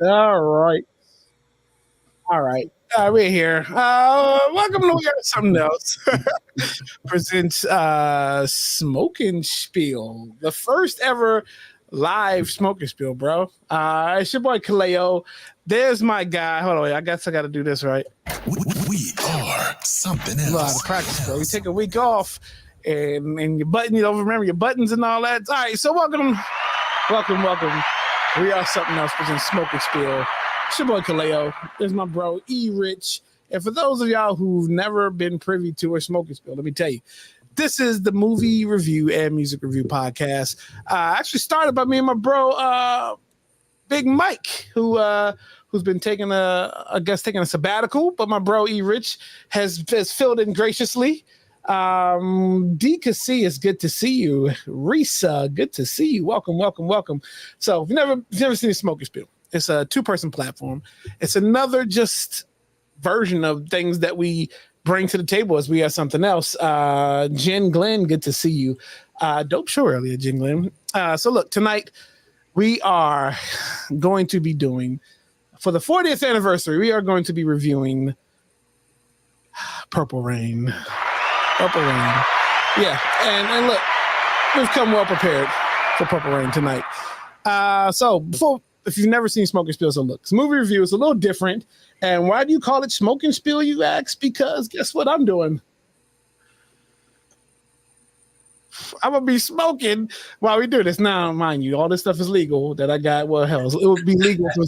All right. All right. We're here. Welcome to We Got Something Else. Presents Smoque N Spiel, the first ever live Smoque N Spiel, bro. It's your boy Kaleo. There's my guy. Hold on, I guess I got to do this right. We are something else. A lot of practice, bro. You take a week off, and your button, you don't remember your buttons and all that. All right, so welcome. We are something else. Presents Smoque N Spiel. It's your boy Kaleo. There's my bro E-Rich. And for those of y'all who've never been privy to a Smoque N Spiel, let me tell you, this is the movie review and music review podcast. Actually started by me and my bro, Big Mike, who's been taking a sabbatical, but my bro E-Rich has filled in graciously. DKC, it's good to see you. Risa, good to see you. Welcome. So if you've never seen a Smoque N Spiel, it's a 2-person platform. It's another just version of things that we bring to the table as we have something else. Jen Glenn, good to see you. Dope show earlier, Jen Glenn. So look, tonight we are going to be doing, for the 40th anniversary, we are going to be reviewing Purple Rain. Yeah, and look, we've come well prepared for Purple Rain tonight. So before, if you've never seen Smoque N Spiel, so look, this movie review is a little different. And why do you call it Smoque N Spiel, you ask? Because guess what I'm doing? I'm going to be smoking while we do this. Now, mind you, all this stuff is legal that I got. Well, hell, it would be legal for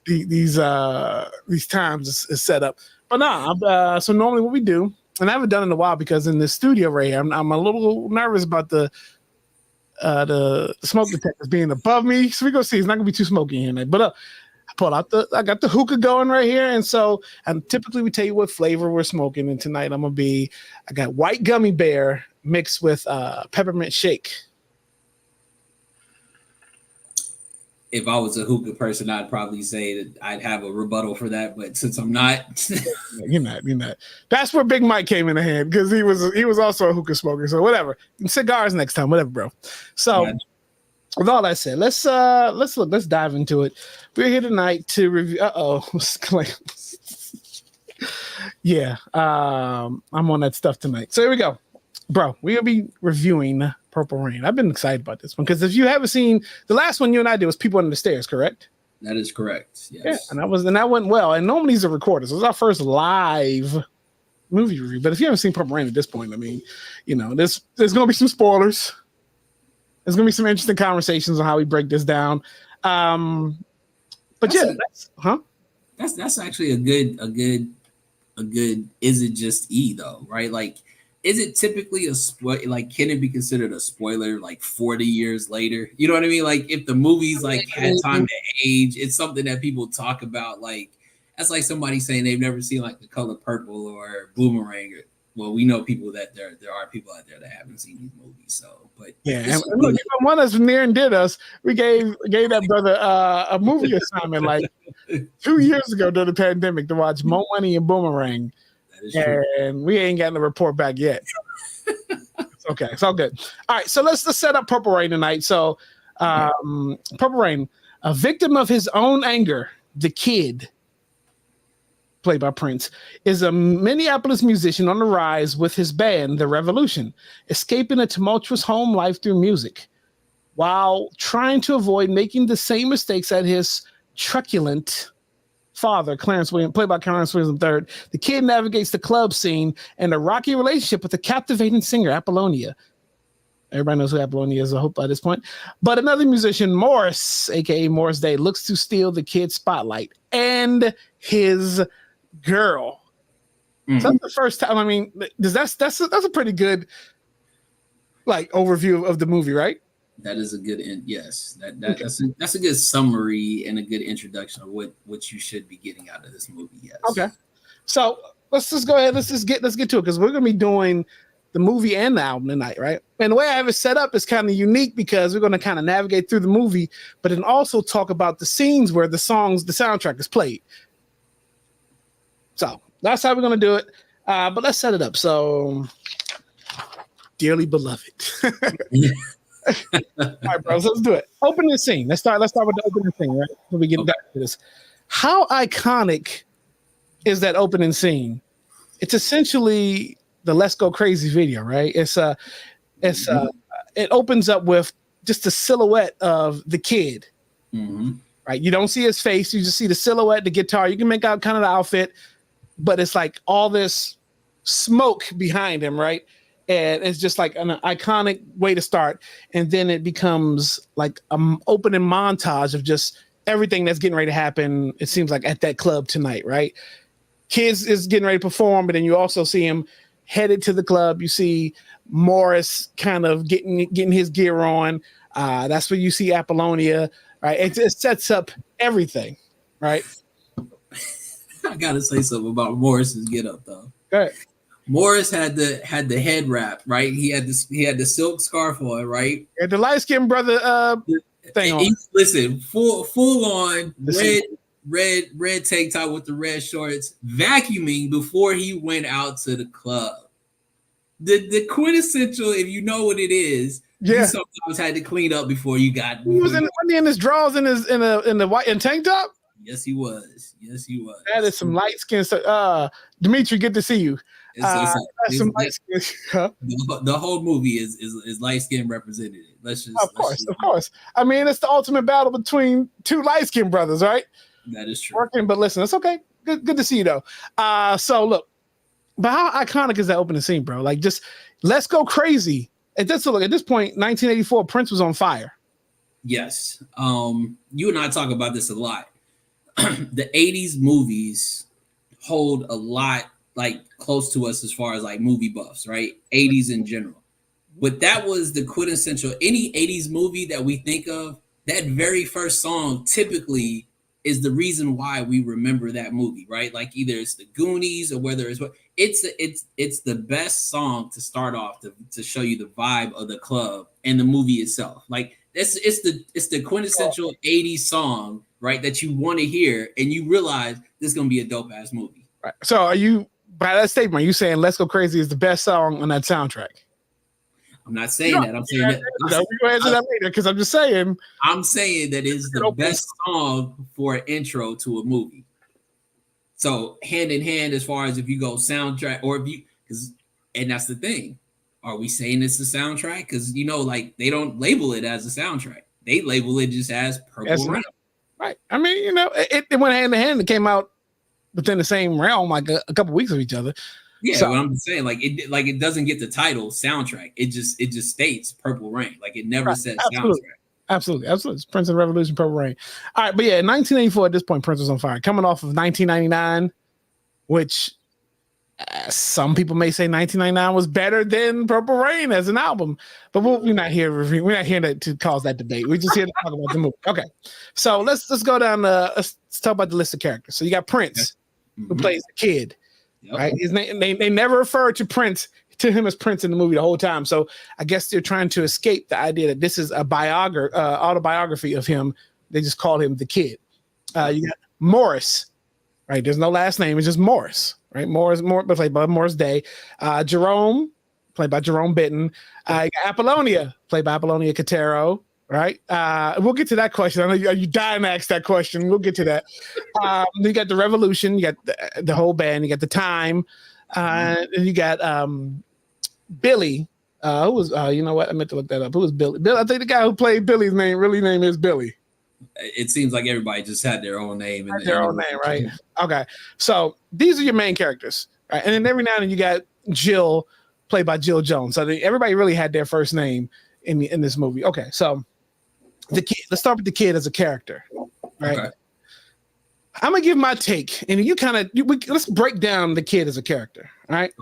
these times is set up. But no, so normally what we do, and I haven't done it in a while because in the studio right here, I'm a little nervous about the smoke detectors being above me. So we go see. It's not gonna be too smoky in there. But I got the hookah going right here, and typically we tell you what flavor we're smoking. And tonight I got white gummy bear mixed with peppermint shake. If I was a hookah person, I'd probably say that I'd have a rebuttal for that. But since I'm not, you're not. That's where Big Mike came in the hand because he was also a hookah smoker. So whatever, cigars next time, whatever, bro. So with all that said, let's dive into it. We're here tonight to review. Yeah, I'm on that stuff tonight. So here we go, bro. We'll be reviewing Purple Rain. I've been excited about this one because if you haven't seen the last one, you and I did was People Under the Stairs, correct? That is correct. Yes. Yeah, and that went well. And normally these are recorded. So it was our first live movie review. But if you haven't seen Purple Rain at this point, I mean, there's going to be some spoilers. There's going to be some interesting conversations on how we break this down. But that's actually a good. Is it just E though, right? Like, is it typically a spoiler? Like, can it be considered a spoiler like 40 years later? You know what I mean? Like, if the movie's like had time to age, it's something that people talk about. Like, that's like somebody saying they've never seen like The Color Purple or Boomerang. Well, we know people that there are people out there that haven't seen these movies. So, but yeah, and look, one that's near and did us. We gave that brother a movie assignment like 2 years ago during the pandemic to watch Mo Money and Boomerang. And we ain't gotten the report back yet. It's okay. It's all good. All right. So let's set up Purple Rain tonight. So Purple Rain, a victim of his own anger, the kid, played by Prince, is a Minneapolis musician on the rise with his band, The Revolution, escaping a tumultuous home life through music, while trying to avoid making the same mistakes that his truculent father, Clarence Williams, played by Clarence Williams III. The kid navigates the club scene and a rocky relationship with the captivating singer Apollonia. Everybody knows who Apollonia is, I hope, by this point. But another musician, Morris, aka Morris Day, looks to steal the kid's spotlight and his girl. Mm-hmm. So that's the first time. I mean, that's a pretty good like overview of the movie, right? That is a good yes. That's a good summary and a good introduction of what you should be getting out of this movie. Yes. Okay. So let's just go ahead. Let's get to it because we're gonna be doing the movie and the album tonight, right? And the way I have it set up is kind of unique because we're gonna kind of navigate through the movie, but then also talk about the scenes where the soundtrack is played. So that's how we're gonna do it. But let's set it up. So, dearly beloved. All right, bro. So let's do it. Opening scene. Let's start with the opening scene, right? So we get back to this. How iconic is that opening scene? It's essentially the "Let's Go Crazy" video, right? It opens up with just the silhouette of the kid, right? You don't see his face; you just see the silhouette, the guitar. You can make out kind of the outfit, but it's like all this smoke behind him, right? And it's just like an iconic way to start, and then it becomes like an opening montage of just everything that's getting ready to happen. It seems like at that club tonight, right? Kids is getting ready to perform, but then you also see him headed to the club. You see Morris kind of getting his gear on. That's where you see Apollonia, right? It sets up everything, right? I gotta say something about Morris's get up though. Go ahead. Morris had the head wrap, right? He had the silk scarf on, right? Yeah, the light skinned brother thing on. Listen, full on red tank top with the red shorts, vacuuming before he went out to the club. The quintessential, if you know what it is, you sometimes had to clean up before you got. He was in his drawers in the white and tank top. Yes, he was. That is some light skin stuff. Dimitri, good to see you. The whole movie is light skin represented. Of course. I mean, it's the ultimate battle between two light skinned brothers, right? That is true. Working, but listen, it's okay. Good to see you though. So look, but how iconic is that opening scene, bro? Like, just let's go crazy. At this point, 1984, Prince was on fire. Yes. You and I talk about this a lot. The 80s movies hold a lot like close to us as far as like movie buffs, right? 80s in general. But that was the quintessential, any 80s movie that we think of, that very first song typically is the reason why we remember that movie, right? Like either it's the Goonies or whether it's the best song to start off to show you the vibe of the club and the movie itself. Like it's the quintessential 80s song, right? That you want to hear and you realize this is gonna be a dope ass movie. Right. So are you, by that statement, you saying "Let's Go Crazy" is the best song on that soundtrack? I'm not saying that. I'm saying that. We'll answer that later because I'm just saying. I'm saying that is the best song for an intro to a movie. So hand in hand, as far as if you go soundtrack or if you, and that's the thing. Are we saying it's a soundtrack? Because like they don't label it as a soundtrack. They label it just as Purple Rain. Right. I mean, it went hand in hand. It came out within the same realm, like a couple weeks of each other. Yeah, so, what I'm saying, it doesn't get the title soundtrack. It just states Purple Rain. Like it never says soundtrack. Absolutely. It's Prince and Revolution, Purple Rain. All right, but yeah, in 1984, at this point, Prince was on fire. Coming off of 1999, which some people may say 1999 was better than Purple Rain as an album, but we're not here to cause that debate. We're just here to talk about the movie. Okay, so let's go down. Let's talk about the list of characters. So you got Prince, who plays the kid. Yep. Right, his name, they never refer to him as Prince in the movie the whole time. So I guess they're trying to escape the idea that this is a autobiography of him. They just call him the kid. You got Morris, right? There's no last name; it's just Morris, right? Morris, played by Morris Day. Jerome, played by Jerome Benton. You got Apollonia, played by Apollonia Catero. Right. We'll get to that question. I know you dying to ask that question. We'll get to that. You got the Revolution. You got the whole band. You got the Time. And you got Billy. Who was? You know what? I meant to look that up. Who was Billy? I think the guy who played Billy's name is Billy. It seems like everybody just had their own name. Their own name, right? Okay. So these are your main characters, right? And then every now and then you got Jill, played by Jill Jones. So everybody really had their first name in this movie. Okay. So the kid. Let's start with the kid as a character, right? Okay. I'm gonna give my take, and let's break down the kid as a character, all right?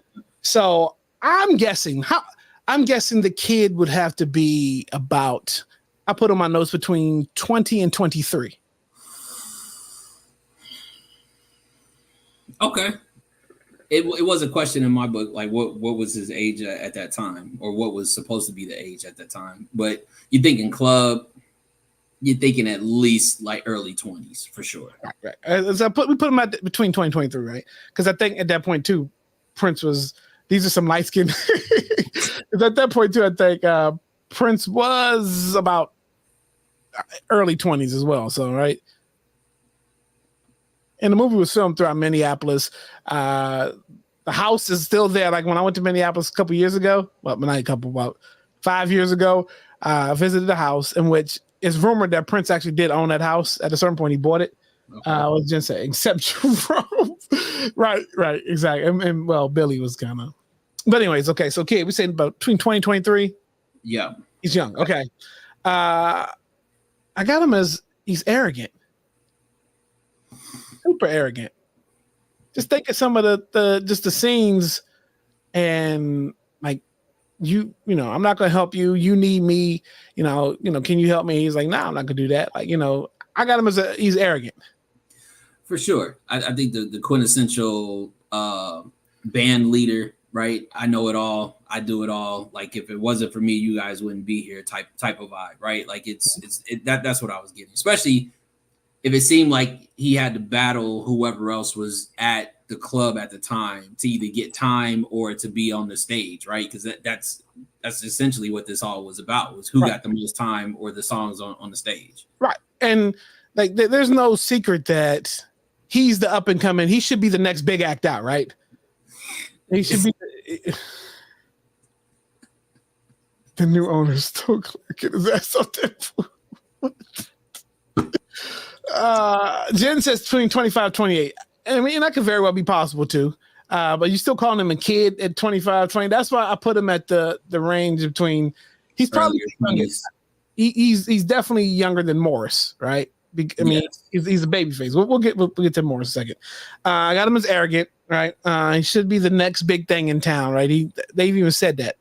So I'm guessing the kid would have to be about. I put on my notes between 20 and 23. Okay. It was a question in my book, like what was his age at that time, or what was supposed to be the age at that time. But you're thinking club. You're thinking at least like early 20s for sure. Right. So we put him at between 20 and 23, right? Because I think at that point too, Prince was. These are some light skinned. Because at that point too, I think Prince was about early 20s as well. So, right. And the movie was filmed throughout Minneapolis. The house is still there. Like when I went to Minneapolis a couple years ago, well, not a couple, about 5 years ago, I visited the house in which it's rumored that Prince actually did own that house. At a certain point, he bought it. Okay. I was just saying, except Jerome. right, exactly. And well, Billy was kind of. But anyways, okay. So, kid, we saying about between 20 and 23. Yeah, he's young. Okay, I got him as he's arrogant, super arrogant. Just think of some of the scenes, and like you know, I'm not gonna help you. You need me. You know. Can you help me? He's like, nah, I'm not gonna do that. Like, I got him as he's arrogant. For sure. I think the quintessential band leader, right? I know it all. I do it all. Like if it wasn't for me, you guys wouldn't be here. Type of vibe, right? Like that's what I was getting. Especially if it seemed like he had to battle whoever else was at the club at the time to either get time or to be on the stage, right? Because that's essentially what this all was about, was who got the most time or the songs on the stage. Right. And like there's no secret that he's the up and coming. He should be the next big act out, right? He should be the new owner's still clicking his ass on that. Jen says between 25 28. I mean, that could very well be possible too. But you still calling him a kid at 25, 20. That's why I put him at the range between. He's probably he's definitely younger than Morris, right? I mean, he's a baby face. We'll get to Morris in a second. I got him as arrogant, right? He should be the next big thing in town, right? They've even said that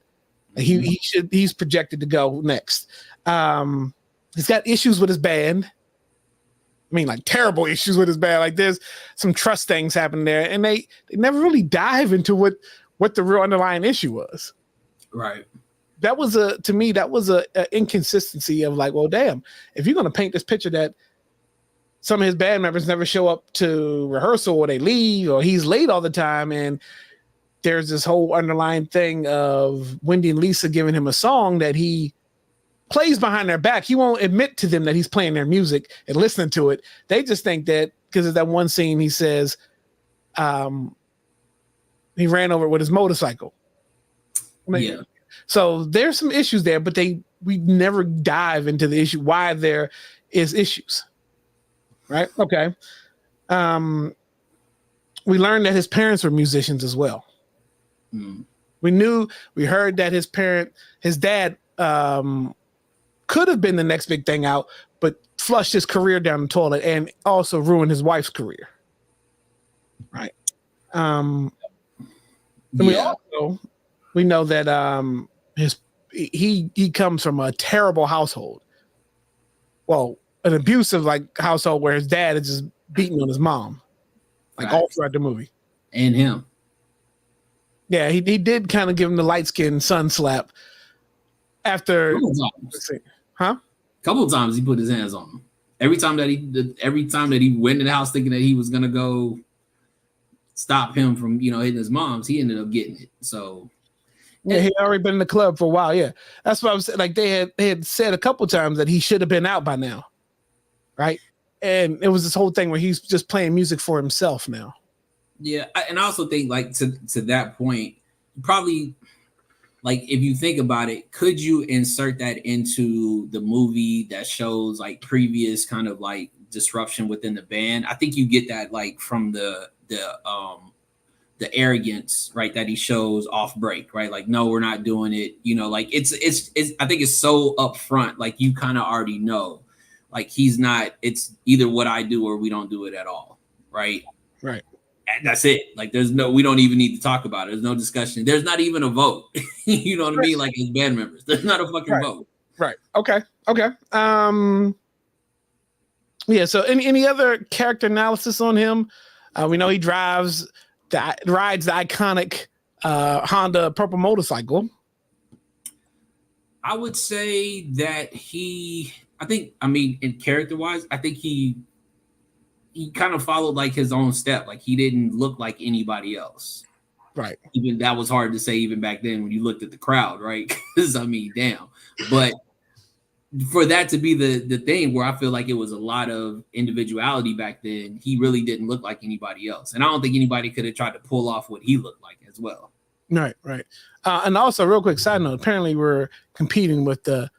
he's projected to go next. He's got issues with his band. I mean, like terrible issues with his band. Like there's some trust things happening there, and they never really dive into what the real underlying issue was. Right. That was a inconsistency of like, well, damn, if you're gonna paint this picture that some of his band members never show up to rehearsal or they leave or he's late all the time, and there's this whole underlying thing of Wendy and Lisa giving him a song that he plays behind their back. He won't admit to them that he's playing their music and listening to it. They just think that because of that one scene, he says he ran over with his motorcycle. Yeah. So there's some issues there, but we never dive into the issue why there is issues. Right? Okay. We learned that his parents were musicians as well. We heard that his dad could have been the next big thing out, but flushed his career down the toilet and also ruined his wife's career. Right. We know that he comes from a terrible household. Well, an abusive household where his dad is just beating on his mom, all throughout the movie. And him. Yeah, he did kind of give him the light skinned son slap after. Couple of times he put his hands on him. Every time that he went in the house thinking that he was gonna go stop him from hitting his mom's, he ended up getting it. So yeah, he had already been in the club for a while. Yeah, that's what I was saying. Like they had said a couple times that he should have been out by now, right? And it was this whole thing where he's just playing music for himself now. Yeah, and I also think to that point, probably if you think about it, could you insert that into the movie that shows previous kind of disruption within the band? I think you get that from the arrogance, right, that he shows off break, right? No, we're not doing it. It's I think it's so upfront, you kind of already know, he's not. It's either what I do or we don't do it at all, right? Right. And that's it. We don't even need to talk about it. There's no discussion. There's not even a vote. You know what I mean? As band members, there's not a fucking vote. Right. Okay. Yeah. So any other character analysis on him? We know he rides the iconic Honda purple motorcycle. I would say that in character wise, I think he kind of followed his own step. He didn't look like anybody else. Right. Even that was hard to say even back then when you looked at the crowd, right? Because I mean, damn. But for that to be the thing where I feel like it was a lot of individuality back then, he really didn't look like anybody else. And I don't think anybody could have tried to pull off what he looked like as well. Right. And also, real quick side note, apparently we're competing with the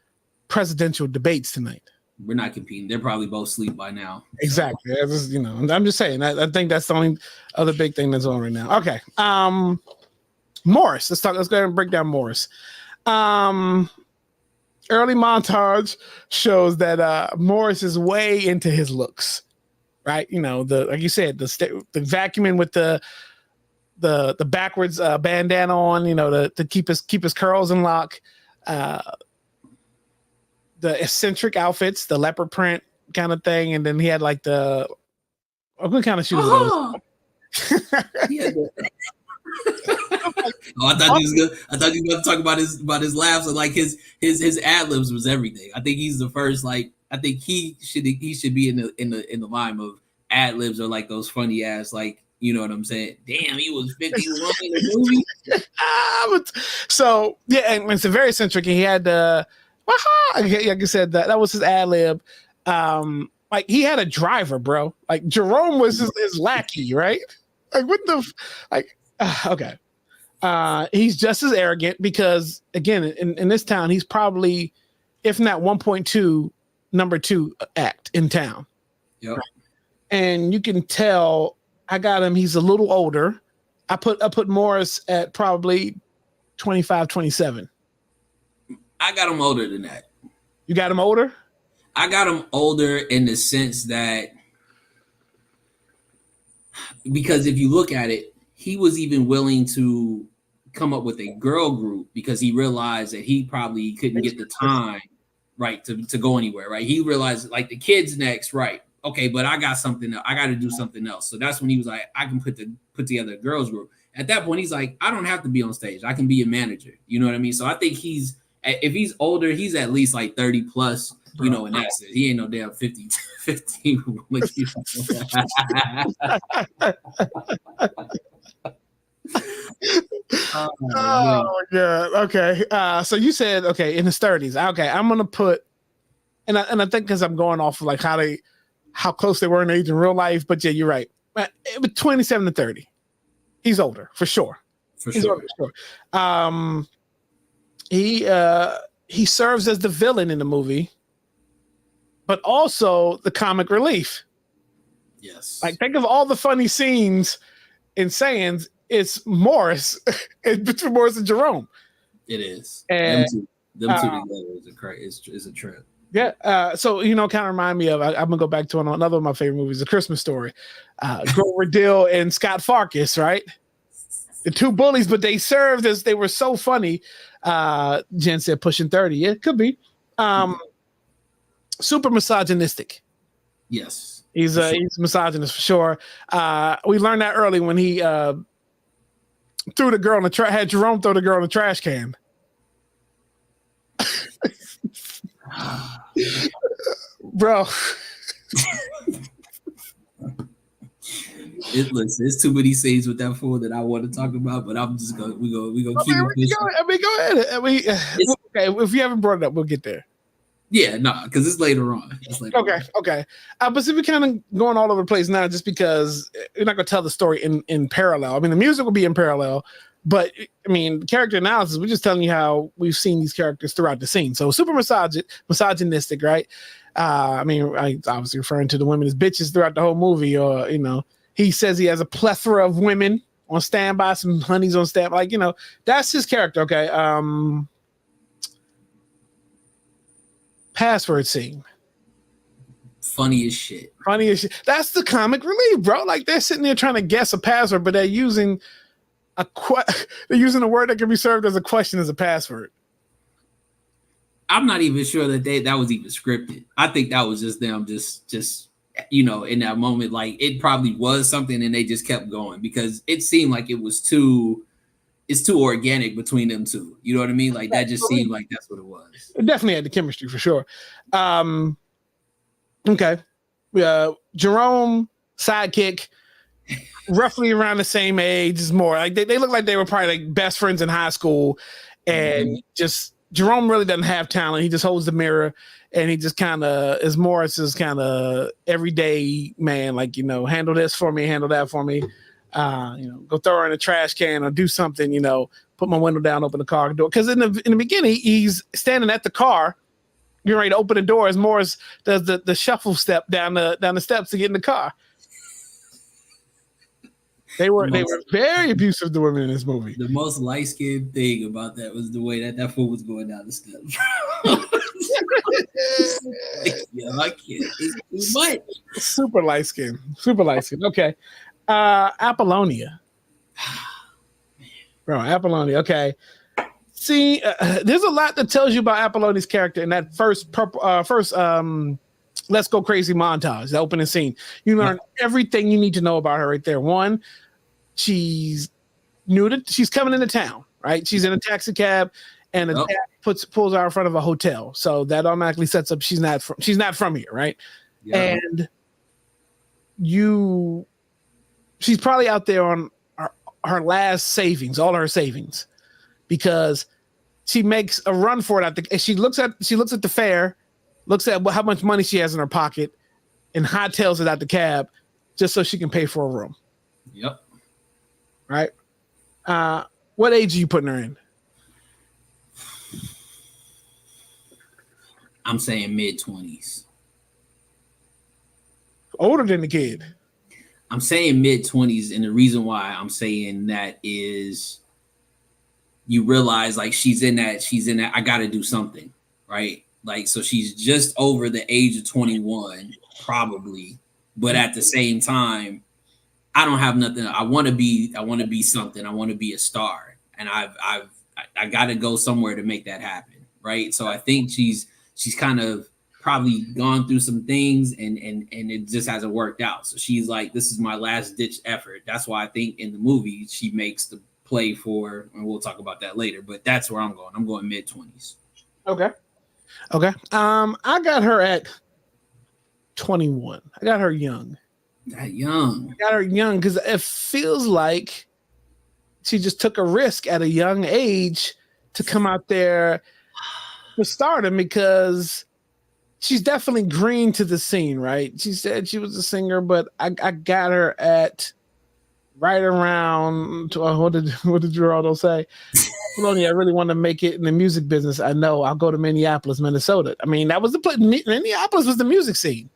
presidential debates tonight. We're not competing. They're probably both asleep by now. Exactly. So. Just, I'm just saying. I think that's the only other big thing that's on right now. Okay. Morris. Let's go ahead and break down Morris. Early montage shows that Morris is way into his looks, right? Like you said, the vacuuming with the backwards bandana on, to keep his curls in lock. The eccentric outfits, the leopard print kind of thing, and then he had like what kind of shoes are those? I thought he was good. I thought he was going to talk about his laughs and like his ad libs was everything. I think he's the first. Like I think he should be in the line of ad libs or like those funny ass like. You know what I'm saying? Damn, he was 51 in the movie. So yeah, and it's a very eccentric. He had like I said, that was his ad lib. Like he had a driver, bro. Like Jerome was his lackey, right? Like what the okay. He's just as arrogant because again, in this town, he's probably, if not 1.2, number 2 act in town. Yep. Right? And you can tell I got him. He's a little older. I put Morris at probably 25, 27. I got him older than that. You got him older? I got him older in the sense that because if you look at it, he was even willing to come up with a girl group because he realized that he probably couldn't get the time right to go anywhere, right? He realized like the kids next, right? Okay, but I got something else. I got to do something else. So that's when he was like, I can put together a girls group. At that point, he's like, I don't have to be on stage. I can be a manager. You know what I mean? So I think if he's older, he's at least like 30 plus, in that sense. He ain't no damn 50. Oh my God. Okay. So you said, okay, in his 30s. Okay, I'm going to put, and I think because I'm going off of like how close they were in age in real life, but yeah, you're right. But 27 to 30. He's older for sure. He's older for sure. He serves as the villain in the movie, but also the comic relief. Yes. Like think of all the funny scenes in sayings. It's Morris. It's between Morris and Jerome. It is. And, them two together is a trip. Yeah. So kind of remind me of. I'm gonna go back to another of my favorite movies, A Christmas Story. Grover Dill and Scott Farkas, right? The two bullies, but they served as they were so funny. Jen said pushing 30. Yeah, could be. Super misogynistic. Yes. He's misogynist for sure. We learned that early when he threw the girl in the had Jerome throw the girl in the trash can. Bro. It's too many scenes with that fool that I want to talk about, but I'm just gonna keep it. Go ahead. Okay, if you haven't brought it up, we'll get there. Yeah, no, because it's later on. Okay. But see, we're kind of going all over the place now just because we're not going to tell the story in parallel. I mean, the music will be in parallel, but I mean, character analysis, we're just telling you how we've seen these characters throughout the scene. So super misogynistic, right? I mean, I obviously referring to the women as bitches throughout the whole movie, or, he says he has a plethora of women on standby, some honeys on standby. Like, that's his character, okay? Password scene. Funny as shit. That's the comic relief, bro. Like they're sitting there trying to guess a password, but they're using a word that can be served as a question as a password. I'm not even sure that was even scripted. I think that was just them just in that moment, like it probably was something and they just kept going because it seemed like it's too organic between them two. You know what I mean? Like that just seemed like that's what it was. It definitely had the chemistry for sure. Okay. Jerome, sidekick, roughly around the same age. Is more like they look like they were probably like best friends in high school, and just Jerome really doesn't have talent. He just holds the mirror, and he just kind of is Morris's kind of everyday man. Like, handle this for me, handle that for me. Go throw her in a trash can or do something. Put my window down, open the car door. Because in the beginning, he's standing at the car, getting ready to open the door as Morris does the shuffle step down the steps to get in the car. They were very abusive to women in this movie. The most light-skinned thing about that was the way that fool was going down the steps. I can't. It's too much. Super light skin. Okay. Apollonia. Bro, Apollonia. Okay. See, there's a lot that tells you about Apollonia's character in that first Let's Go Crazy montage, the opening scene. You learn everything you need to know about her right there. One, she's coming into town, right? She's in a taxi cab, and the cab pulls her out in front of a hotel. So that automatically sets up she's not from here, right? Yeah. And she's probably out there on her last savings, all her savings, because she makes a run for it. She looks at the fare, looks at how much money she has in her pocket, and hightails it out the cab just so she can pay for a room. Yep. Right. What age are you putting her in? I'm saying mid-20s. Older than the kid. I'm saying mid-20s, and the reason why I'm saying that is you realize like she's in that I gotta do something, right? Like, so she's just over the age of 21, probably, but at the same time, I don't have nothing. I want to be something. I want to be a star, and I got to go somewhere to make that happen, right? So I think she's kind of probably gone through some things, and it just hasn't worked out. So she's like, this is my last ditch effort. That's why I think in the movie she makes the play for, and we'll talk about that later. But that's where I'm going. I'm going mid-20s. Okay. I got her at 21. I got her young. That young. I got her young because it feels like she just took a risk at a young age to come out there to stardom, because she's definitely green to the scene, right? She said she was a singer, but I got her at right around what did Geraldo say? Apollonia, I really want to make it in the music business. I know I'll go to Minneapolis, Minnesota. I mean, that was the place. Minneapolis was the music scene.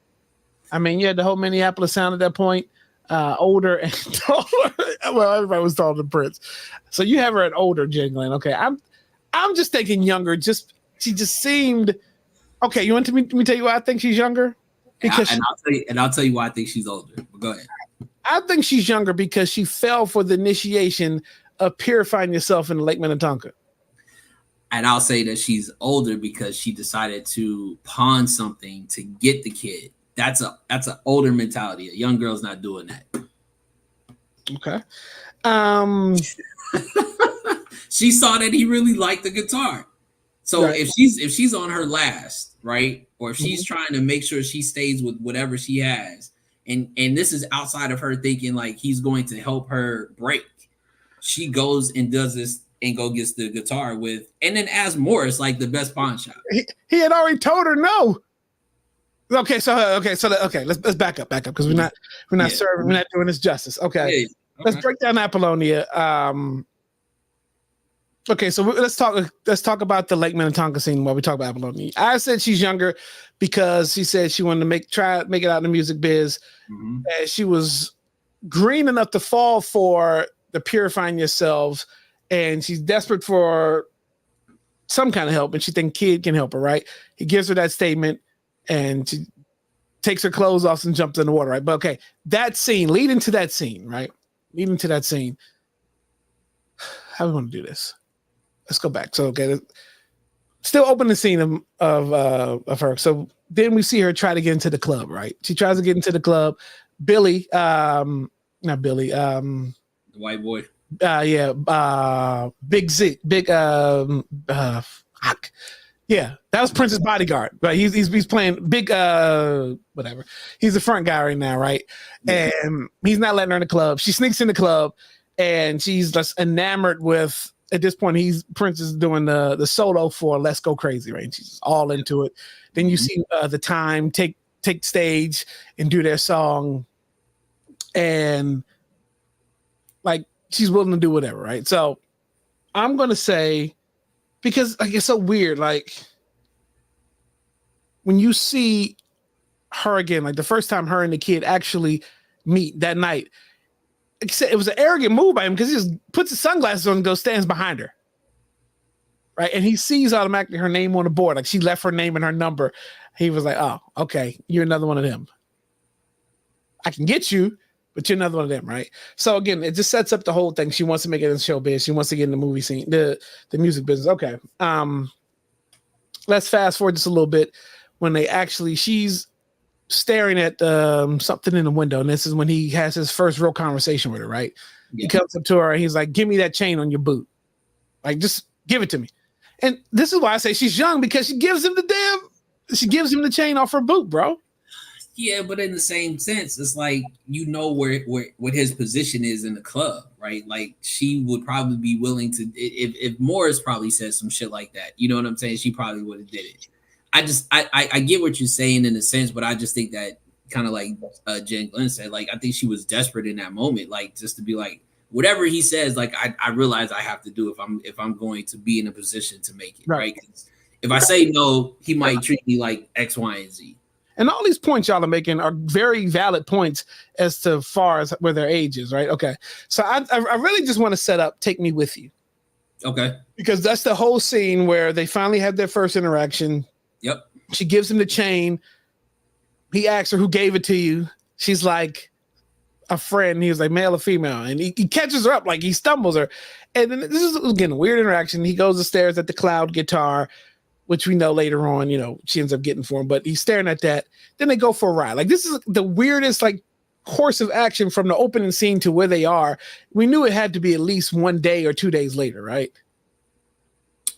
I mean, you had the whole Minneapolis sound at that point, older and taller. Well, everybody was taller than Prince. So you have her at older, jingling. Okay, I'm just thinking younger. She just seemed okay. You want me to tell you why I think she's younger? Because I'll tell you why I think she's older. But go ahead. I think she's younger because she fell for the initiation of purifying yourself in Lake Minnetonka. And I'll say that she's older because she decided to pawn something to get the kid. That's an older mentality. A young girl's not doing that. Okay. She saw that he really liked the guitar. So right. if she's on her last, right? Or if she's trying to make sure she stays with whatever she has, and this is outside of her thinking like he's going to help her break, she goes and does this and go gets the guitar with, and then asks Morris like the best pawn shop. He had already told her no. Let's back up because we're not doing this justice. Okay, let's break down Apollonia. Okay, so let's talk about the Lake Minnetonka scene while we talk about Apollonia. I said she's younger because she said she wanted to try to make it out in the music biz. Mm-hmm. She was green enough to fall for the purifying yourselves, and she's desperate for some kind of help, and she thinks Kid can help her. Right? He gives her that statement. And she takes her clothes off and jumps in the water, right? But okay, leading to that scene. How are we going to do this? Let's go back. So, okay, still open the scene of her. So then we see her try to get into the club, right? She tries to get into the club. Billy, not Billy, the white boy. Big Z, Yeah, that was Prince's bodyguard. But he's playing big whatever. He's the front guy right now, right? Yeah. And he's not letting her in the club. She sneaks in the club, and she's just enamored with. At this point, Prince is doing the solo for "Let's Go Crazy," right? And she's all into it. Then you see the Time take stage and do their song, and like she's willing to do whatever, right? So I'm gonna say, because like it's so weird, like when you see her again, like the first time her and the kid actually meet that night, it was an arrogant move by him because he just puts his sunglasses on and goes stands behind her, right? And he sees automatically her name on the board, like she left her name and her number. He was like, "Oh, okay, you're another one of them. I can get you, but you're another one of them," right? So again, it just sets up the whole thing. She wants to make it in showbiz. She wants to get in the movie scene, the music business. Okay. Let's fast forward just a little bit when she's staring at something in the window, and this is when he has his first real conversation with her, right? Yeah. He comes up to her and he's like, "Give me that chain on your boot. Like, just give it to me." And this is why I say she's young, because she gives him the chain off her boot, bro. Yeah, but in the same sense, it's like, you know where what his position is in the club, right? Like, she would probably be willing to, if Morris probably said some shit like that, you know what I'm saying? She probably would have did it. I get what you're saying in a sense, but I just think that, kind of like Jen Glenn said, like, I think she was desperate in that moment, like, just to be like, whatever he says, like, I realize I have to do if I'm going to be in a position to make it, right? If I say no, he might treat me like X, Y, and Z. And all these points y'all are making are very valid points as to far as where their age is, right? Okay. So I really just want to set up Take Me With You. Okay. Because that's the whole scene where they finally have their first interaction. Yep. She gives him the chain. He asks her, "Who gave it to you?" She's like, "A friend." He was like, "Male or female?" And he catches her up, like he stumbles her. And then this is, again, a weird interaction. He goes upstairs at the cloud guitar, which we know later on, you know, she ends up getting for him, but he's staring at that. Then they go for a ride. Like, this is the weirdest, like, course of action from the opening scene to where they are. We knew it had to be at least 1 day or 2 days later, right?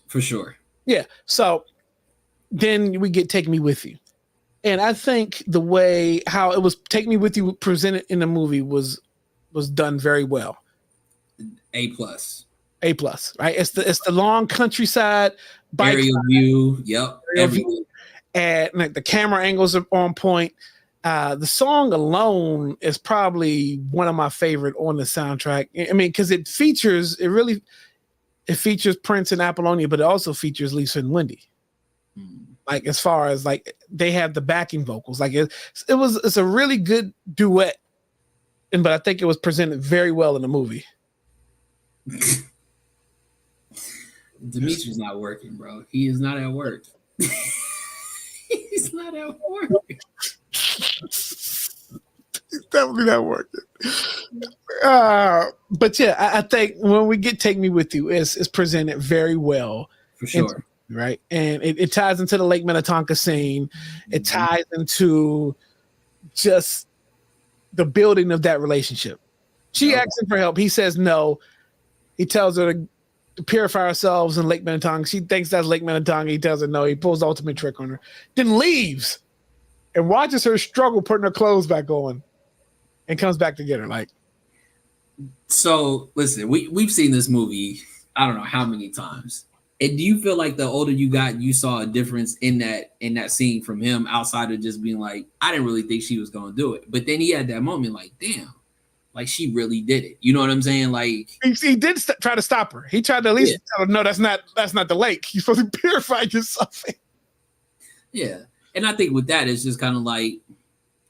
For sure. Yeah. So then we get Take Me With You. And I think the way how it was Take Me With You presented in the movie was done very well. A+. A+, right? It's the long countryside bike aerial view. Yep. View. And like the camera angles are on point. The song alone is probably one of my favorite on the soundtrack. I mean, because it features Prince and Apollonia, but it also features Lisa and Wendy. Like, as far as like they have the backing vocals, like it's a really good duet, but I think it was presented very well in the movie. Dimitri's not working, bro. He is not at work. He's not at work. He's definitely not working. But yeah, I think when we get Take Me With You, it's presented very well. For sure. Right. And it ties into the Lake Minnetonka scene. It ties into just the building of that relationship. She asks him for help. He says no. He tells her to purify ourselves in Lake Minnetonka. She thinks that's Lake Minnetonka. He tells her no. He pulls the ultimate trick on her. Then leaves and watches her struggle putting her clothes back on and comes back to get her. Like, so listen, we've seen this movie I don't know how many times. And do you feel like the older you got, you saw a difference in that scene from him, outside of just being like, I didn't really think she was going to do it. But then he had that moment like, damn, like she really did it. You know what I'm saying? Like, he did try to stop her. He tried to at least tell her, no, that's not the lake. You're supposed to purify yourself. Yeah. And I think with that, it's just kind of like,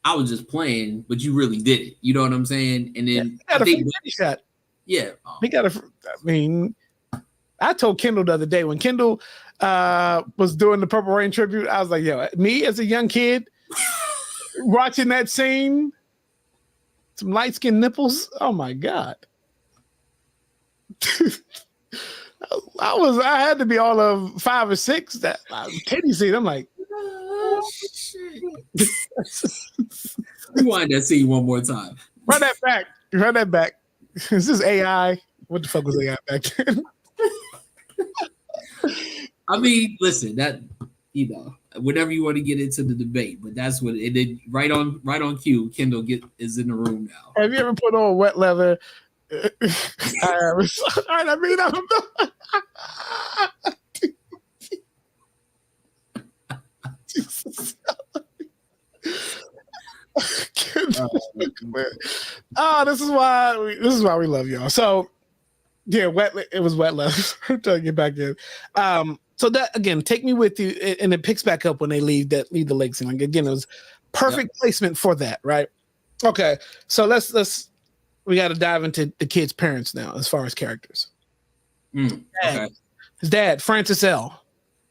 I was just playing, but you really did it. You know what I'm saying? And then I think shot. Yeah. He got a, I mean, I told Kendall the other day when Kendall was doing the Purple Rain tribute, I was like, yo, me as a young kid watching that scene, some light-skinned nipples. Oh my God. I had to be all of 5 or 6 that titty scene. I'm like, oh, shit. Rewind that scene one more time. Run that back. Is this AI? What the fuck was AI back then? I mean, listen, that whenever you want to get into the debate, but that's what it did. Right on cue. Kendall is in the room now. Have you ever put on wet leather? I mean, I don't know. Jesus. This is why we love y'all. So yeah, it was wet leather. I'm trying to get back in. So that again, take me with you, and it picks back up when they leave the lake scene. Like again, it was perfect placement for that, right? Okay, so we got to dive into the kids' parents now as far as characters. Okay. His dad, Francis L.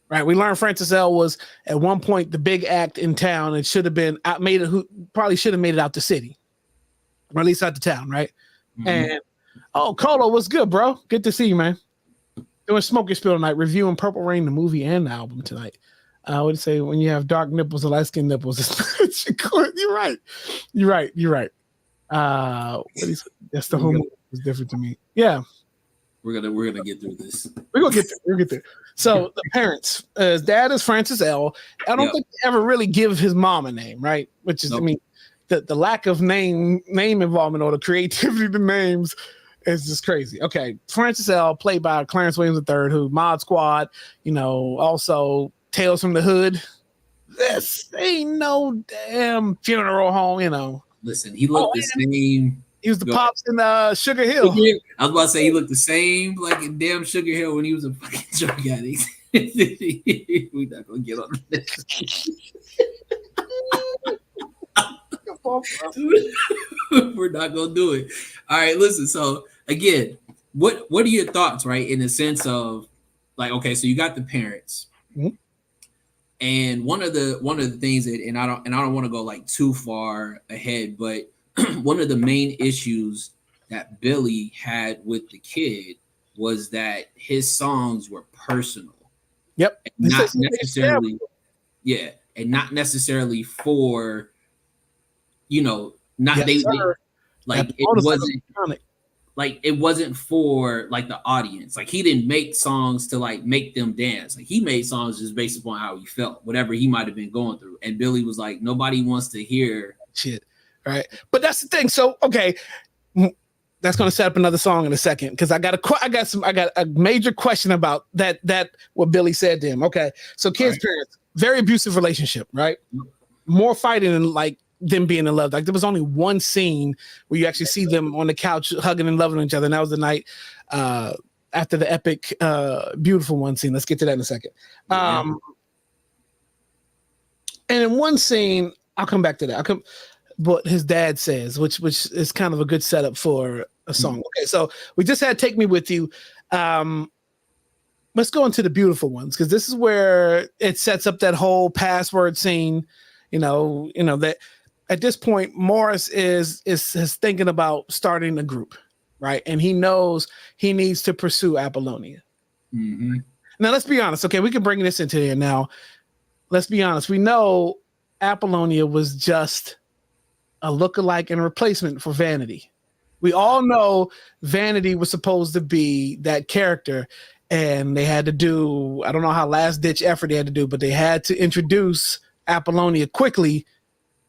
Right, we learned Francis L. was at one point the big act in town and should have been who probably should have made it out the city, or at least out the town, right? Mm-hmm. And Colo, what's good, bro? Good to see you, man. Doing Smoque N Spiel tonight, reviewing Purple Rain, the movie and the album tonight. I would say when you have dark nipples and light skin nipples, you're right. That's the whole movie is different to me. Yeah. We're gonna get through this. We're gonna get there. So the parents, his dad is Francis L. I don't think they ever really give his mom a name, right? Which is, I mean, the lack of name involvement or the creativity of the names is just crazy. Okay, Francis L. played by Clarence Williams III, who Mod Squad, also Tales from the Hood. This ain't no damn funeral home, Listen, he looked the same. He was the pops in Sugar Hill. I was about to say he looked the same like in damn Sugar Hill when he was a fucking drug addict. We're not gonna get on this. We're not gonna do it. All right, listen. So again, what are your thoughts, right? In the sense of like, okay, so you got the parents, and one of the things that, and I don't want to go like too far ahead, but one of the main issues that Billy had with the kid was that his songs were personal. Yep. And not necessarily, and not necessarily for, not they like it wasn't like it wasn't for like the audience. Like he didn't make songs to like make them dance. Like he made songs just based upon how he felt, whatever he might have been going through. And Billy was like, nobody wants to hear shit. Right. But that's the thing. So, okay, that's going to set up another song in a second because I got a major question about that what Billy said to him. Okay. So kids' parents, very abusive relationship, right? More fighting than like them being in love. Like there was only one scene where you actually see them on the couch hugging and loving each other. And that was the night after the epic Beautiful One scene. Let's get to that in a second. And in one scene, I'll come back to that. What his dad says, which is kind of a good setup for a song. Okay, so we just had Take Me With You. Let's go into the Beautiful Ones because this is where it sets up that whole password scene. That at this point Morris is thinking about starting a group, right? And he knows he needs to pursue Apollonia. Mm-hmm. Now let's be honest. Okay, we can bring this into here now. Let's be honest. We know Apollonia was just a lookalike and replacement for Vanity. We all know Vanity was supposed to be that character, and they had to do, I don't know how last ditch effort they had to do, but they had to introduce Apollonia quickly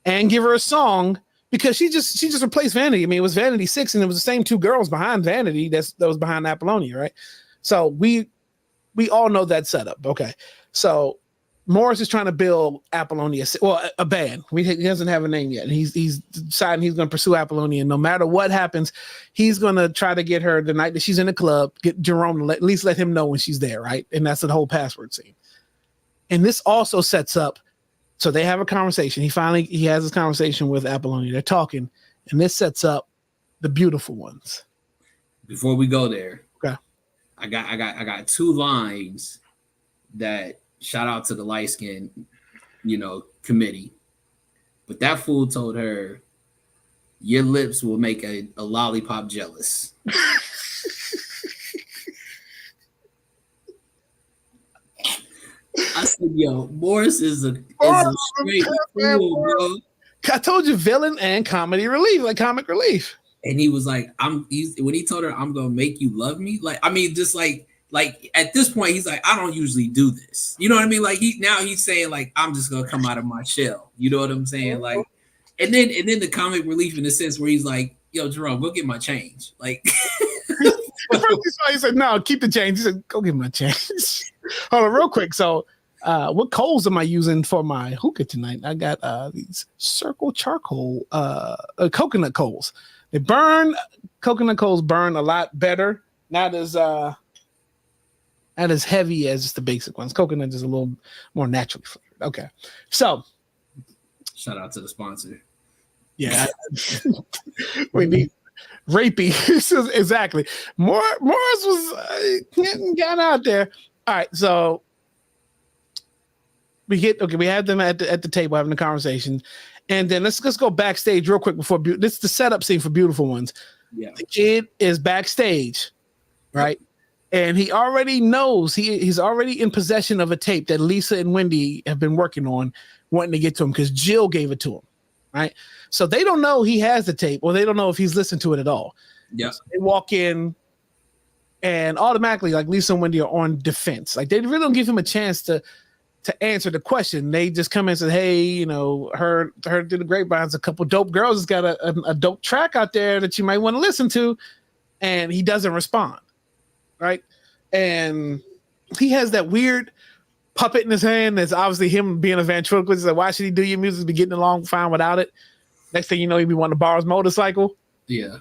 and give her a song because she just replaced Vanity. I mean, it was Vanity 6, and it was the same two girls behind Vanity that was behind Apollonia, right? So we all know that setup. Okay, so Morris is trying to build Apollonia, a band. He doesn't have a name yet. And he's deciding he's going to pursue Apollonia. And no matter what happens, he's going to try to get her the night that she's in the club, get Jerome to at least let him know when she's there, right? And that's the whole password scene. And this also sets up, so they have a conversation. He has this conversation with Apollonia. They're talking, and this sets up the Beautiful Ones. Before we go there, okay, I got two lines that shout out to the light skin, committee. But that fool told her, your lips will make a lollipop jealous. I said, yo, Morris is a straight fool, bro. I told you, villain and comedy relief, like comic relief. And he was like, when he told her, I'm gonna make you love me. Like, I mean, just like like at this point, he's like, I don't usually do this. You know what I mean? Like he's saying like, I'm just gonna come out of my shell. You know what I'm saying? Like, and then the comic relief in the sense where he's like, yo, Jerome, go get my change. Like, he said, no, keep the change. He said, go get my change. Hold on, real quick. So, what coals am I using for my hookah tonight? I got these circle charcoal, coconut coals. They burn. Coconut coals burn a lot better. Not as heavy as the basic ones. Coconut is a little more naturally flavored. Okay, so shout out to the sponsor. Yeah, we need rapey. Exactly. Morris was getting out there. All right, so we have them at the table having a conversation, and then let's go backstage real quick before this is the setup scene for Beautiful Ones. Yeah, the kid is backstage, right? And he already knows he's already in possession of a tape that Lisa and Wendy have been working on, wanting to get to him because Jill gave it to him, right? So they don't know he has the tape, or they don't know if he's listened to it at all. Yeah, so they walk in, and automatically, like Lisa and Wendy are on defense. Like they really don't give him a chance to answer the question. They just come in and say, "Hey, you know, heard through the grapevines, a couple dope girls has got a dope track out there that you might want to listen to," and he doesn't respond. Right, and he has that weird puppet in his hand. That's obviously him being a ventriloquist. He's like, why should he do your music? Be getting along fine without it. Next thing you know, he'd be wanting to borrow his motorcycle. Yeah,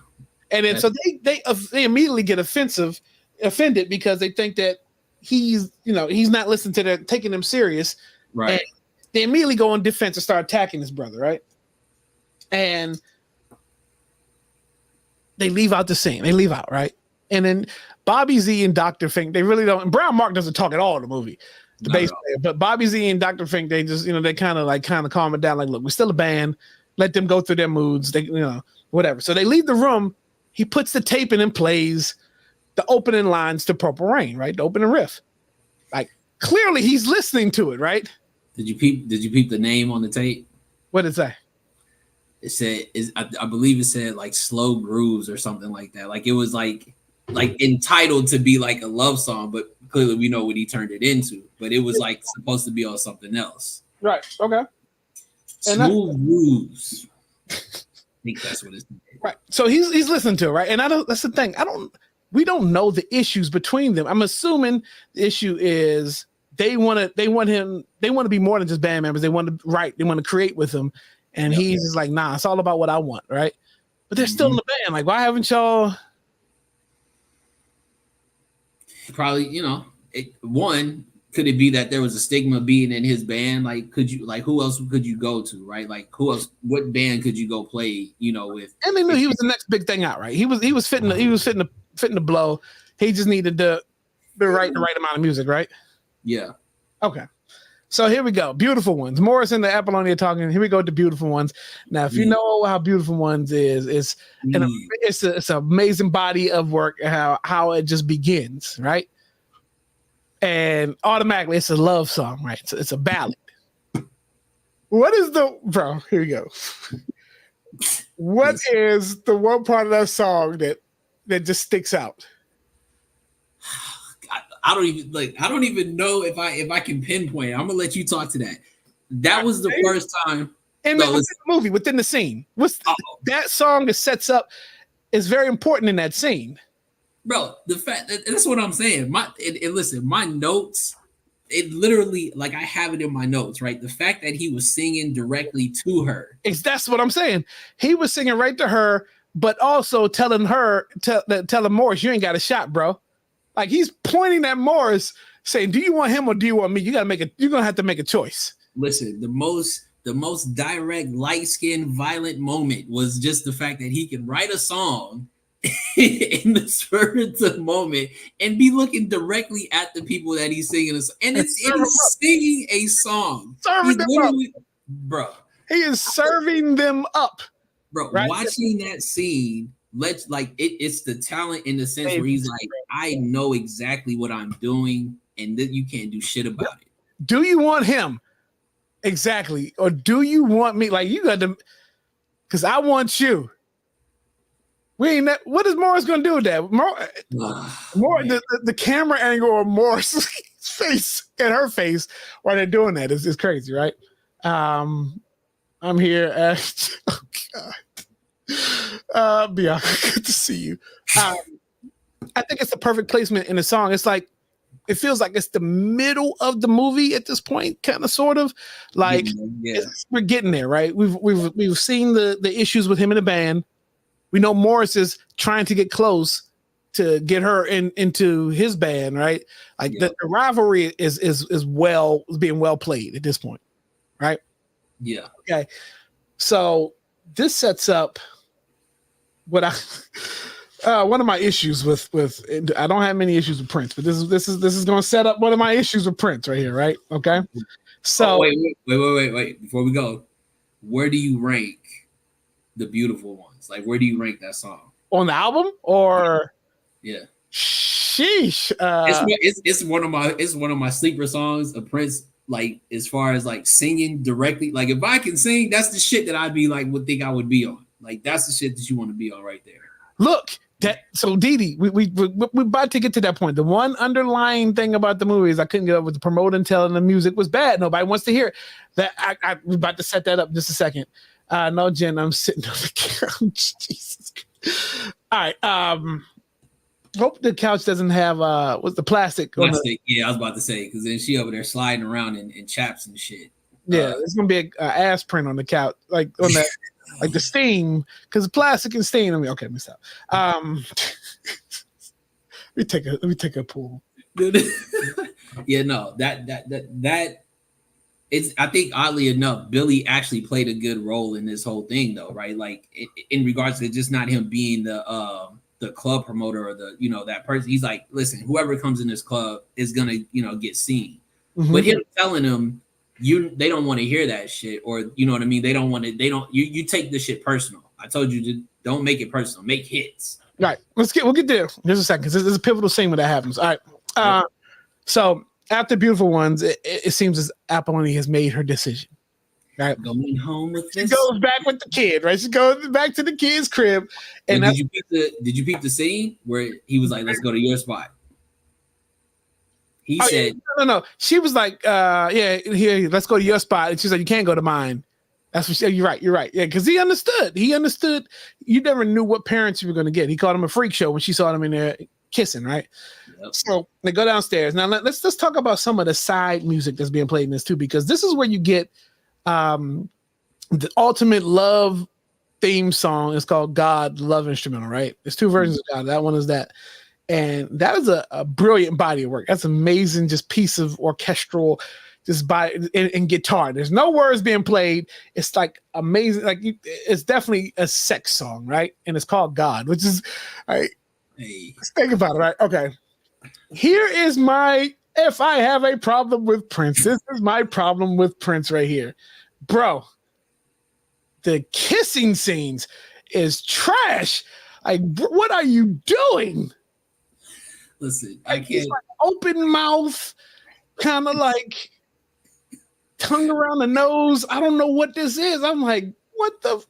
and then so they immediately get offended because they think that he's not listening to them, taking them serious. Right. And they immediately go on defense and start attacking his brother. Right, and they leave out the scene. They leave out right. And then Bobby Z and Dr. Fink, they really don't. And Brown Mark doesn't talk at all in the movie, the bass player. But Bobby Z and Dr. Fink, they just, they kind of calm it down. Like, look, we're still a band. Let them go through their moods. They, whatever. So they leave the room. He puts the tape in and plays the opening lines to Purple Rain, right? The opening riff. Like, clearly he's listening to it, right? Did you peep the name on the tape? What did it say? It said, I believe it said like Slow Grooves or something like that. Like it was like entitled to be like a love song, but clearly we know what he turned it into. But it was like supposed to be on something else. Right. Okay. Smooth Grooves. I think that's what it's right. So he's listening to it, right? And that's the thing. We don't know the issues between them. I'm assuming the issue is they want to be more than just band members. They want to write, they want to create with them. And he's just like, nah, it's all about what I want, right? But they're still in the band. Like, why haven't y'all? Probably, could it be that there was a stigma being in his band? Like, who else could you go to, right? Like, who else? What band could you go play? With? And they knew he was the next big thing out, right? He was fitting the blow. He just needed the right amount of music, right? Yeah. Okay. So here we go. Beautiful Ones. Morris and the Apollonia talking. Here we go to Beautiful Ones. Now, if you know how Beautiful Ones is, it's an amazing body of work. How it just begins, right? And automatically, it's a love song, right? It's a ballad. What is bro? Here we go. What is the one part of that song that just sticks out? I don't even know if I can pinpoint it. I'm gonna let you talk to that. That was the first time in the movie, within the scene. That song that sets up is very important in that scene. Bro, the fact that's what I'm saying. Listen, my notes, it literally, like, I have it in my notes, right? The fact that he was singing directly to her. That's what I'm saying. He was singing right to her, but also telling Morris, you ain't got a shot, bro. Like, he's pointing at Morris, saying, "Do you want him or do you want me? You're gonna have to make a choice." Listen, the most direct, light-skinned, violent moment was just the fact that he can write a song in the spur of the moment and be looking directly at the people that he's singing and he's singing a song. Bro. He is serving them up. Bro, right? Watching that scene, it's the talent in the sense where he's like, I know exactly what I'm doing, and that you can't do shit about it. Do you want him? Exactly. Or do you want me? Like, you got to, because I want you. We ain't. What is Morris gonna do with that? More the camera angle of Morris' face and her face while they're doing that is crazy, right? I'm here at oh God. Bianca, good to see you. I think it's the perfect placement in the song. It's like it feels like it's the middle of the movie at this point, kind of, sort of. Like we're getting there, right? We've seen the issues with him in the band. We know Morris is trying to get close to get her into his band, right? Like the rivalry is being well played at this point, right? Yeah. Okay. So this sets up what one of my issues with I don't have many issues with Prince, but this is going to set up one of my issues with Prince right here, right? Okay. So wait. Before we go, where do you rank The Beautiful Ones? Like, where do you rank that song on the album? Or sheesh, it's one of my sleeper songs of Prince. Like, as far as like singing directly, like if I can sing, that's the shit that I'd be like would think I would be on. Like, that's the shit that you want to be on right there. Look, so Didi, we about to get to that point. The one underlying thing about the movie is I couldn't get up with the promoting, telling the music was bad. Nobody wants to hear it. That we're about to set that up in just a second. No, Jen, I'm sitting on the couch. Jesus Christ. All right. Hope the couch doesn't have what's the plastic? Yeah, I was about to say, because then she over there sliding around in chaps and shit. Yeah, it's gonna be an ass print on the couch, like on that, like the steam, because plastic and steam. Okay, let me stop. Let me take a pull. Yeah, no, that it's. I think oddly enough, Billy actually played a good role in this whole thing, though, right? Like in regards to just not him being the club promoter or that person. He's like, listen, whoever comes in this club is gonna get seen. Mm-hmm. But him telling them they don't want to hear that shit, or you know what I mean, you take this shit personal. I told you to don't make it personal, make hits. Right, we'll get there in just a second, because there's a pivotal scene when that happens. All right. So after Beautiful Ones, it seems as Apollonia has made her decision. Right, going home with this. She goes back with the kid, right? She goes back to the kid's crib. And did you peep the scene where he was like, "Let's go to your spot"? He said, "No." She was like, here, let's go to your spot." And she's like, "You can't go to mine." That's what she said. You're right. Yeah, because he understood. You never knew what parents you were going to get. He called him a freak show when she saw them in there kissing, right? Yep. So they go downstairs. Now let's talk about some of the side music that's being played in this too, because this is where you get the ultimate love theme song. Is called God Love Instrumental, right? There's two versions of God. That one is that, and that is a brilliant body of work. That's amazing, just piece of orchestral, just by in guitar. There's no words being played. It's like amazing. Like it's definitely a sex song, right? And it's called God, which is right. Hey. Let's think about it, right? Okay. Here is if I have a problem with Prince, this is my problem with Prince right here. Bro, the kissing scenes is trash. Like, what are you doing? Listen, I can't. It's like open mouth, kind of like tongue around the nose. I don't know what this is. I'm like, what the?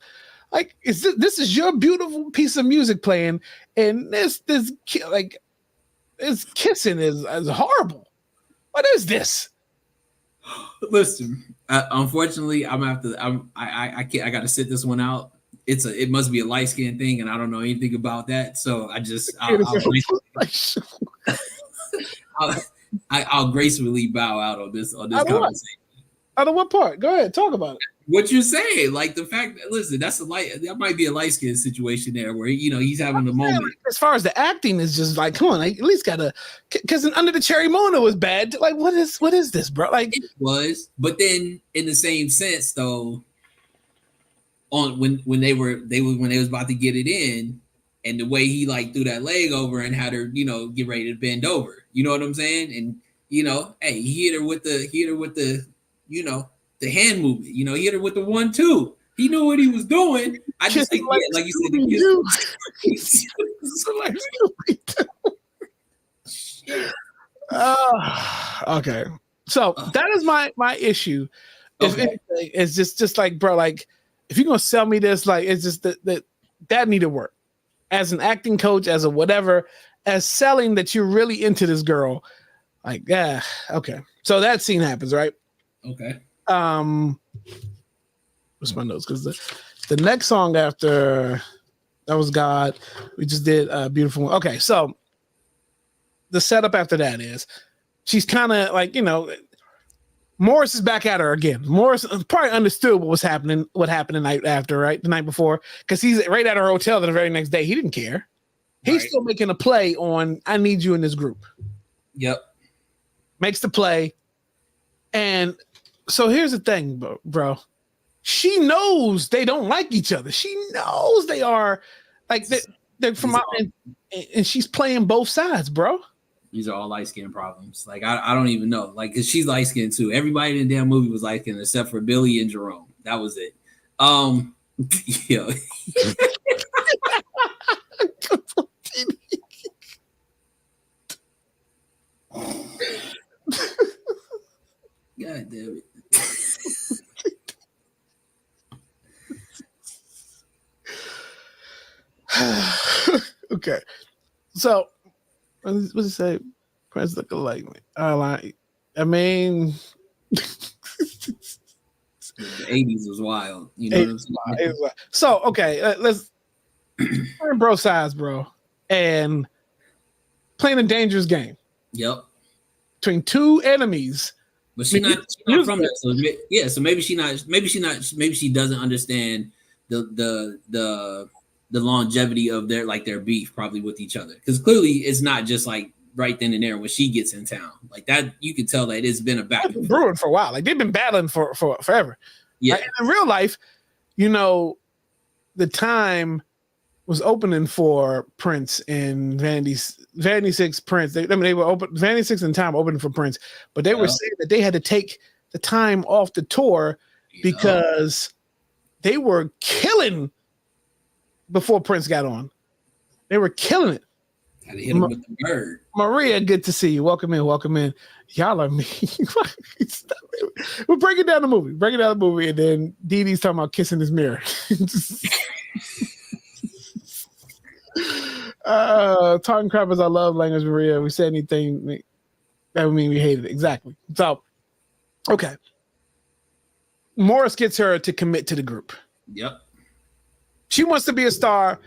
Like, this is your beautiful piece of music playing, and this like, this kissing is horrible. What is this? Listen, unfortunately, I'm gonna have to. I can't. I got to sit this one out. It must be a light skin thing, and I don't know anything about that. So I'll gracefully bow out on this conversation. Out of what part? Go ahead, talk about it. What you're saying, like the fact that listen, that might be a light skin situation there where he's having the moment. As far as the acting is just like, come on, like, at least gotta, because Under the Cherry Moon was bad. Like, what is this, bro? Like it was, but then in the same sense though, on when they was about to get it in, and the way he like threw that leg over and had her, get ready to bend over. You know what I'm saying? And hey, he hit her with the the hand movement, he hit her with the 1-2. He knew what he was doing. I just think, like you said, okay. So that is my issue. Okay. It's just like, bro, like if you're gonna sell me this, like it's just that needed work. as an acting coach, as a whatever, as selling that you're really into this girl. Like, yeah, okay. So that scene happens, right? Okay. What's my notes? Because the next song after that was God. We just did a beautiful one. Okay, so the setup after that is she's kind of like, Morris is back at her again. Morris probably understood what happened the night after, right? The night before, because he's right at her hotel the very next day. He didn't care. He's still making a play on, I need you in this group. Yep. Makes the play. And so here's the thing, bro. She knows they don't like each other. She knows they are like they're from out, and she's playing both sides, bro. These are all light skin problems. Like I don't even know. Like, cause she's light skinned too. Everybody in the damn movie was light skinned except for Billy and Jerome. That was it. Yo. God damn it. Okay. So what's it say? Prince look alike. I mean The 80s was wild. You know what I'm saying? So okay, let's play bro sides, bro. And playing a dangerous game. Yep. Between two enemies. But she's not from that. So yeah, so maybe she doesn't understand the longevity of their beef probably with each other. Because clearly it's not just like right then and there when she gets in town. Like that, you can tell that it's been a back and forth. Brewing for a while. Like they've been battling for forever. Yeah. Like, in real life, the time was opening for Prince and Vanity Six Prince. They were open. Vanity Six and Time opening for Prince, but they were saying that they had to take the time off the tour because they were killing before Prince got on. They were killing it. Had to hit him with the bird. Maria, good to see you. Welcome in. Y'all are mean. We're breaking down the movie. And then Dee Dee's talking about kissing his mirror. Talking crap is our love language, Maria. We said anything that would mean we hated it. Exactly. So, okay. Morris gets her to commit to the group. Yep. She wants to be a star.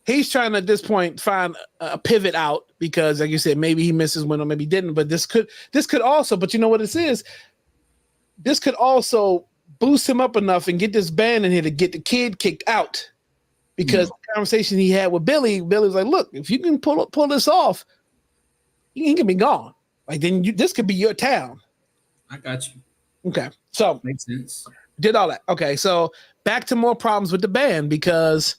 He's trying to, at this point, find a pivot out because, like you said, maybe he misses one or maybe he didn't. But this could also, but you know what this is? This could also boost him up enough and get this band in here to get the kid kicked out. Because the conversation he had with Billy was like, look, if you can pull this off, he can be gone. Like, then this could be your town. I got you. Okay. So makes sense. Did all that. Okay. So back to more problems with the band because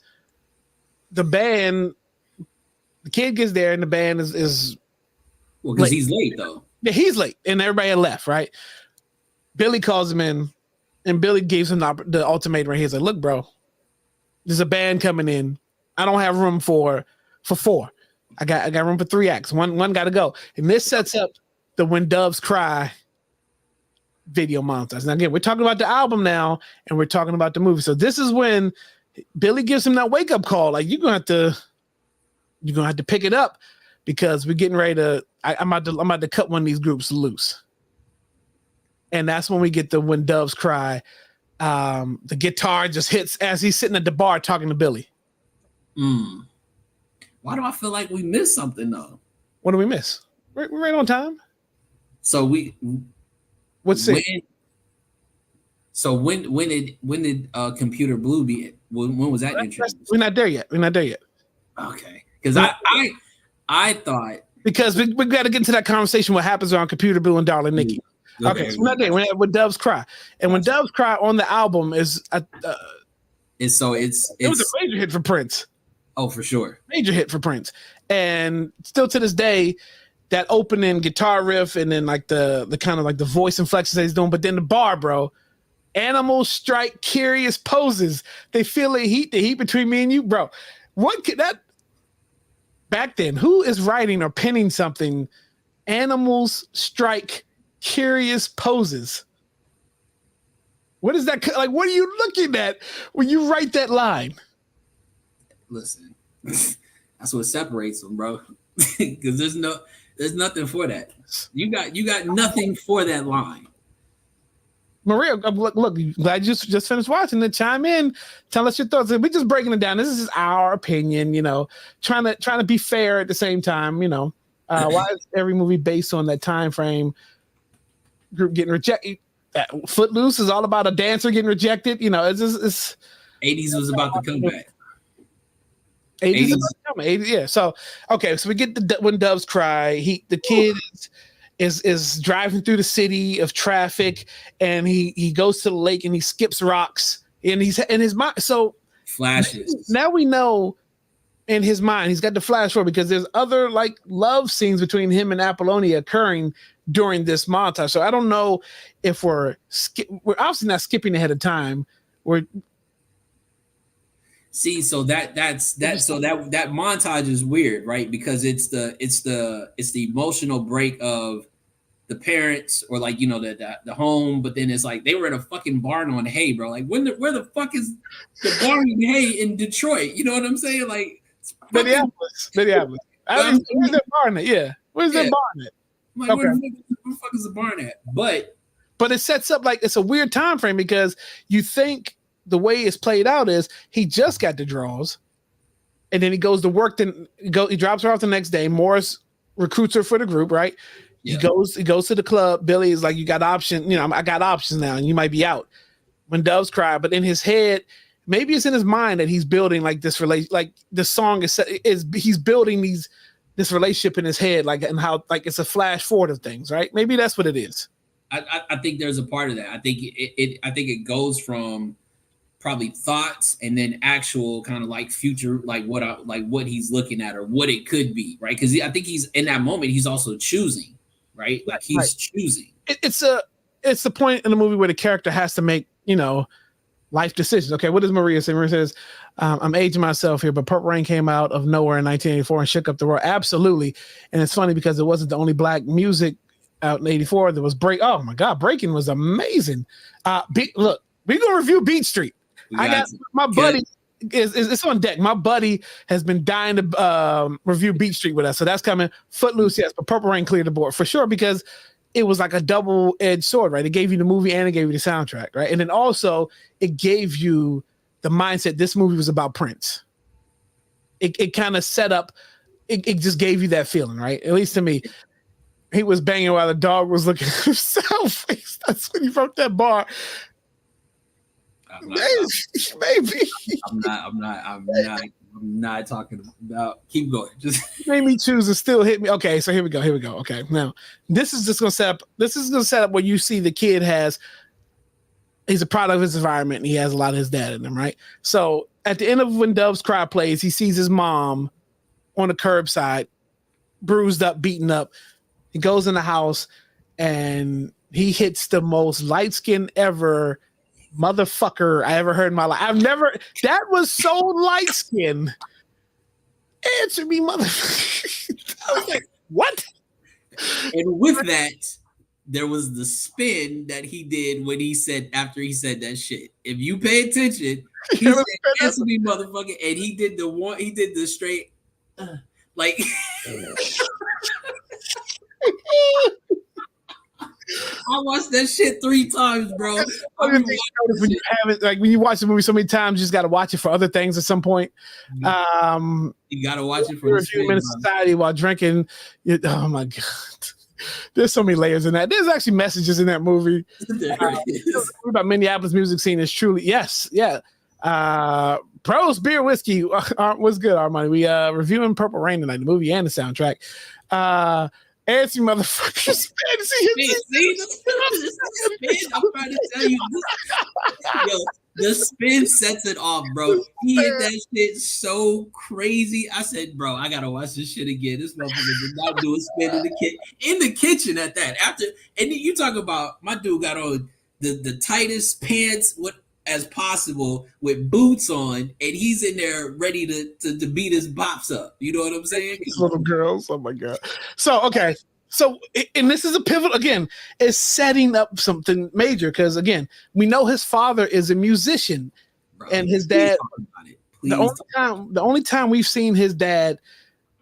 the kid gets there and the band is well, because he's late though. Yeah, he's late and everybody had left, right? Billy calls him in and Billy gives him the ultimatum right here. He's like, look, bro, there's a band coming in. I don't have room for four. I got room for 3 acts. One got to go. And this sets up the When Doves Cry video montage. Now, again, we're talking about the album now, and we're talking about the movie. So this is when Billy gives him that wake up call. Like you're gonna have to pick it up because we're getting ready to. I'm about to cut one of these groups loose. And that's when we get the When Doves Cry. The guitar just hits as he's sitting at the bar talking to Billy. Why do I feel like we missed something though? What do we miss? We're right on time. So what's it? So when did Computer Blue be? When was that introduced? We're not there yet. Okay, because I thought because we got to get into that conversation. What happens around Computer Blue and Darling Nikki? Okay, so we're not there. When Doves Cry, and When Doves Cry on the album is it was a major hit for Prince. Oh, for sure, major hit for Prince, and still to this day, that opening guitar riff and then like the kind of like the voice inflections that he's doing, but then the bar, bro. Animals strike curious poses. They feel the heat between me and you, bro. What could that back then? Who is writing or penning something? Animals strike curious poses. What is that like? What are you looking at when you write that line? Listen, That's what separates them, bro. Because there's nothing for that. You got nothing for that line. Maria, look, glad you just finished watching it. Chime in, tell us your thoughts. We're just breaking it down. This is just our opinion, trying to be fair at the same time, Why is every movie based on that time frame? Group getting rejected. Footloose is all about a dancer getting rejected. It's 80s was about to come back. 80s. 80s, yeah. So okay, so we get When Doves Cry. The kid is driving through the city of traffic, and he goes to the lake and he skips rocks, and he's in his mind. So flashes. Now we know in his mind he's got the flash forward because there's other like love scenes between him and Apollonia occurring during this montage. So I don't know if we're obviously not skipping ahead of time. So that montage is weird, right? Because it's the emotional break of the parents, or like the home, but then it's like they were in a fucking barn on hay, bro. Like where the fuck is the barn and hay in Detroit? You know what I'm saying? Like Minneapolis. I mean, where's that barn at? Yeah, where's that barn at? Like, okay. Where the fuck is the barn at? But it sets up like it's a weird time frame because you think the way it's played out is he just got the draws, and then he goes to work. Then he drops her off the next day. Morris recruits her for the group, right? Yeah. He goes to the club. Billy is like, "You got option. I got options now, and you might be out." When Doves Cry, but in his head, maybe it's in his mind that he's building like this relation. Like the song is he's building this relationship in his head, like, and how like it's a flash forward of things, right? Maybe that's what it is. I think there's a part of that. I think it goes from probably thoughts and then actual kind of like future, like what he's looking at or what it could be, right? Because I think he's in that moment. He's also choosing, right? Like he's choosing. It's the point in the movie where the character has to make life decisions. Okay, what does Maria say? Maria says, I'm aging myself here, but Purple Rain came out of nowhere in 1984 and shook up the world. Absolutely. And it's funny because it wasn't the only black music out in 84. There was Oh my God, Breaking was amazing. Look, we're going to review Beat Street. I got my buddy. It's on deck. My buddy has been dying to review Beat Street with us. So that's coming. Footloose, yes, but Purple Rain cleared the board for sure because it was like a double-edged sword, right? It gave you the movie and it gave you the soundtrack, right? And then also it gave you the mindset this movie was about Prince. It kind of set up, it just gave you that feeling, right? At least to me. He was banging while the dog was looking at himself. That's when he wrote that bar. Maybe. I'm not talking about. Keep going. Just made me choose to still hit me. Okay, so here we go. Okay, now this is just gonna set up. This is gonna set up where you see the kid he's a product of his environment and he has a lot of his dad in him, right? So at the end of When Doves Cry plays, he sees his mom on the curbside, bruised up, beaten up. He goes in the house and he hits the most light-skinned ever motherfucker I ever heard in my life. That was so light-skinned. Answer me, motherfucker. I was like, what? And with that, there was the spin that he did when after he said that shit. If you pay attention, he said, answer me, motherfucker. And he did the straight, like. I watched that shit 3 times, bro. When you have it, like when you watch the movie so many times, you just got to watch it for other things at some point. You got to watch it for the in society while drinking. Oh my God. There's so many layers in that. There's actually messages in that movie. About Minneapolis music scene is truly, yes, yeah. Pros, beer, whiskey. What's good, Armani? We reviewing Purple Rain tonight, the movie and the soundtrack. Answer motherfuckers. I'm trying to tell you. Yo, the spin sets it off, bro. He hit that shit so crazy. I said, bro, I gotta watch this shit again. This motherfucker did not do a spin in the kitchen at that. And you talk about my dude got on the tightest pants as possible with boots on, and he's in there ready to beat his bops up. You know what I'm saying? These little girls. Oh my God. So okay. So and this is a pivot again. It's setting up something major because again, we know his father is a musician, bro, and his dad. Please. The only time we've seen his dad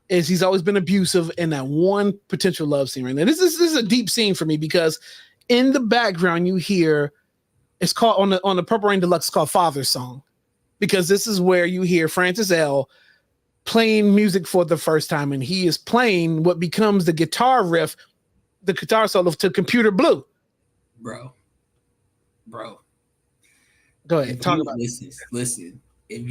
is he's always been abusive in that one potential love scene right now. This is a deep scene for me because in the background you hear it's called on the Purple Rain Deluxe, it's called Father's Song, because this is where you hear Francis L playing music for the first time, and he is playing what becomes the guitar riff, the guitar solo to Computer Blue. Bro. Go ahead, talk about it. Listen. If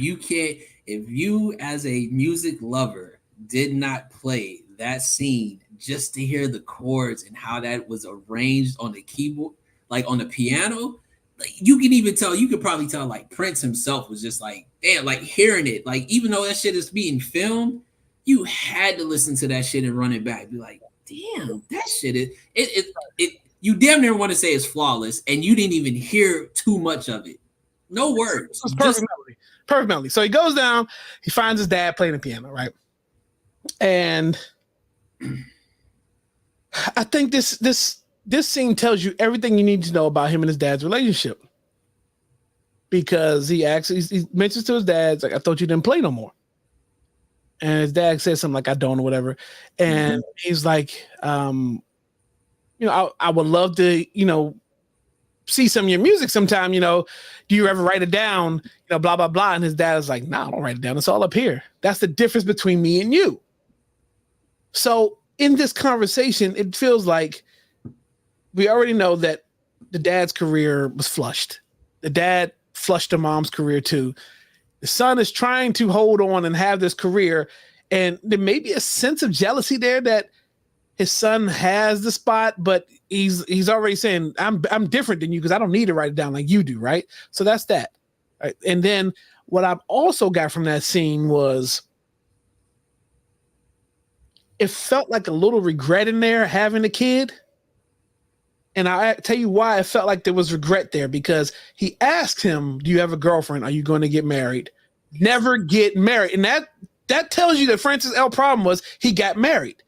you as a music lover did not play that scene just to hear the chords and how that was arranged on the keyboard, like on the piano, like you could probably tell like Prince himself was just like, damn, like hearing it, like even though that shit is being filmed, you had to listen to that shit and run it back. Be like, damn, that shit is it you damn near want to say it's flawless, and you didn't even hear too much of it. No words. Perfect melody. So he goes down, he finds his dad playing the piano, right? And I think this scene tells you everything you need to know about him and his dad's relationship. Because he mentions to his dad, like, I thought you didn't play no more. And his dad says something like, I don't, or whatever. And he's like, I would love to, see some of your music sometime, do you ever write it down, blah, blah, blah. And his dad is like, no, I don't write it down. It's all up here. That's the difference between me and you. So in this conversation, it feels like we already know that the dad's career was flushed. The dad flushed the mom's career too. The son is trying to hold on and have this career. And there may be a sense of jealousy there that his son has the spot, but he's already saying, I'm different than you because I don't need to write it down like you do, right? So that's that. Right? And then what I've also got from that scene was it felt like a little regret in there having a kid. And I tell you why I felt like there was regret there, because he asked him, do you have a girlfriend? Are you going to get married? Never get married. And that tells you that Francis L. problem was he got married.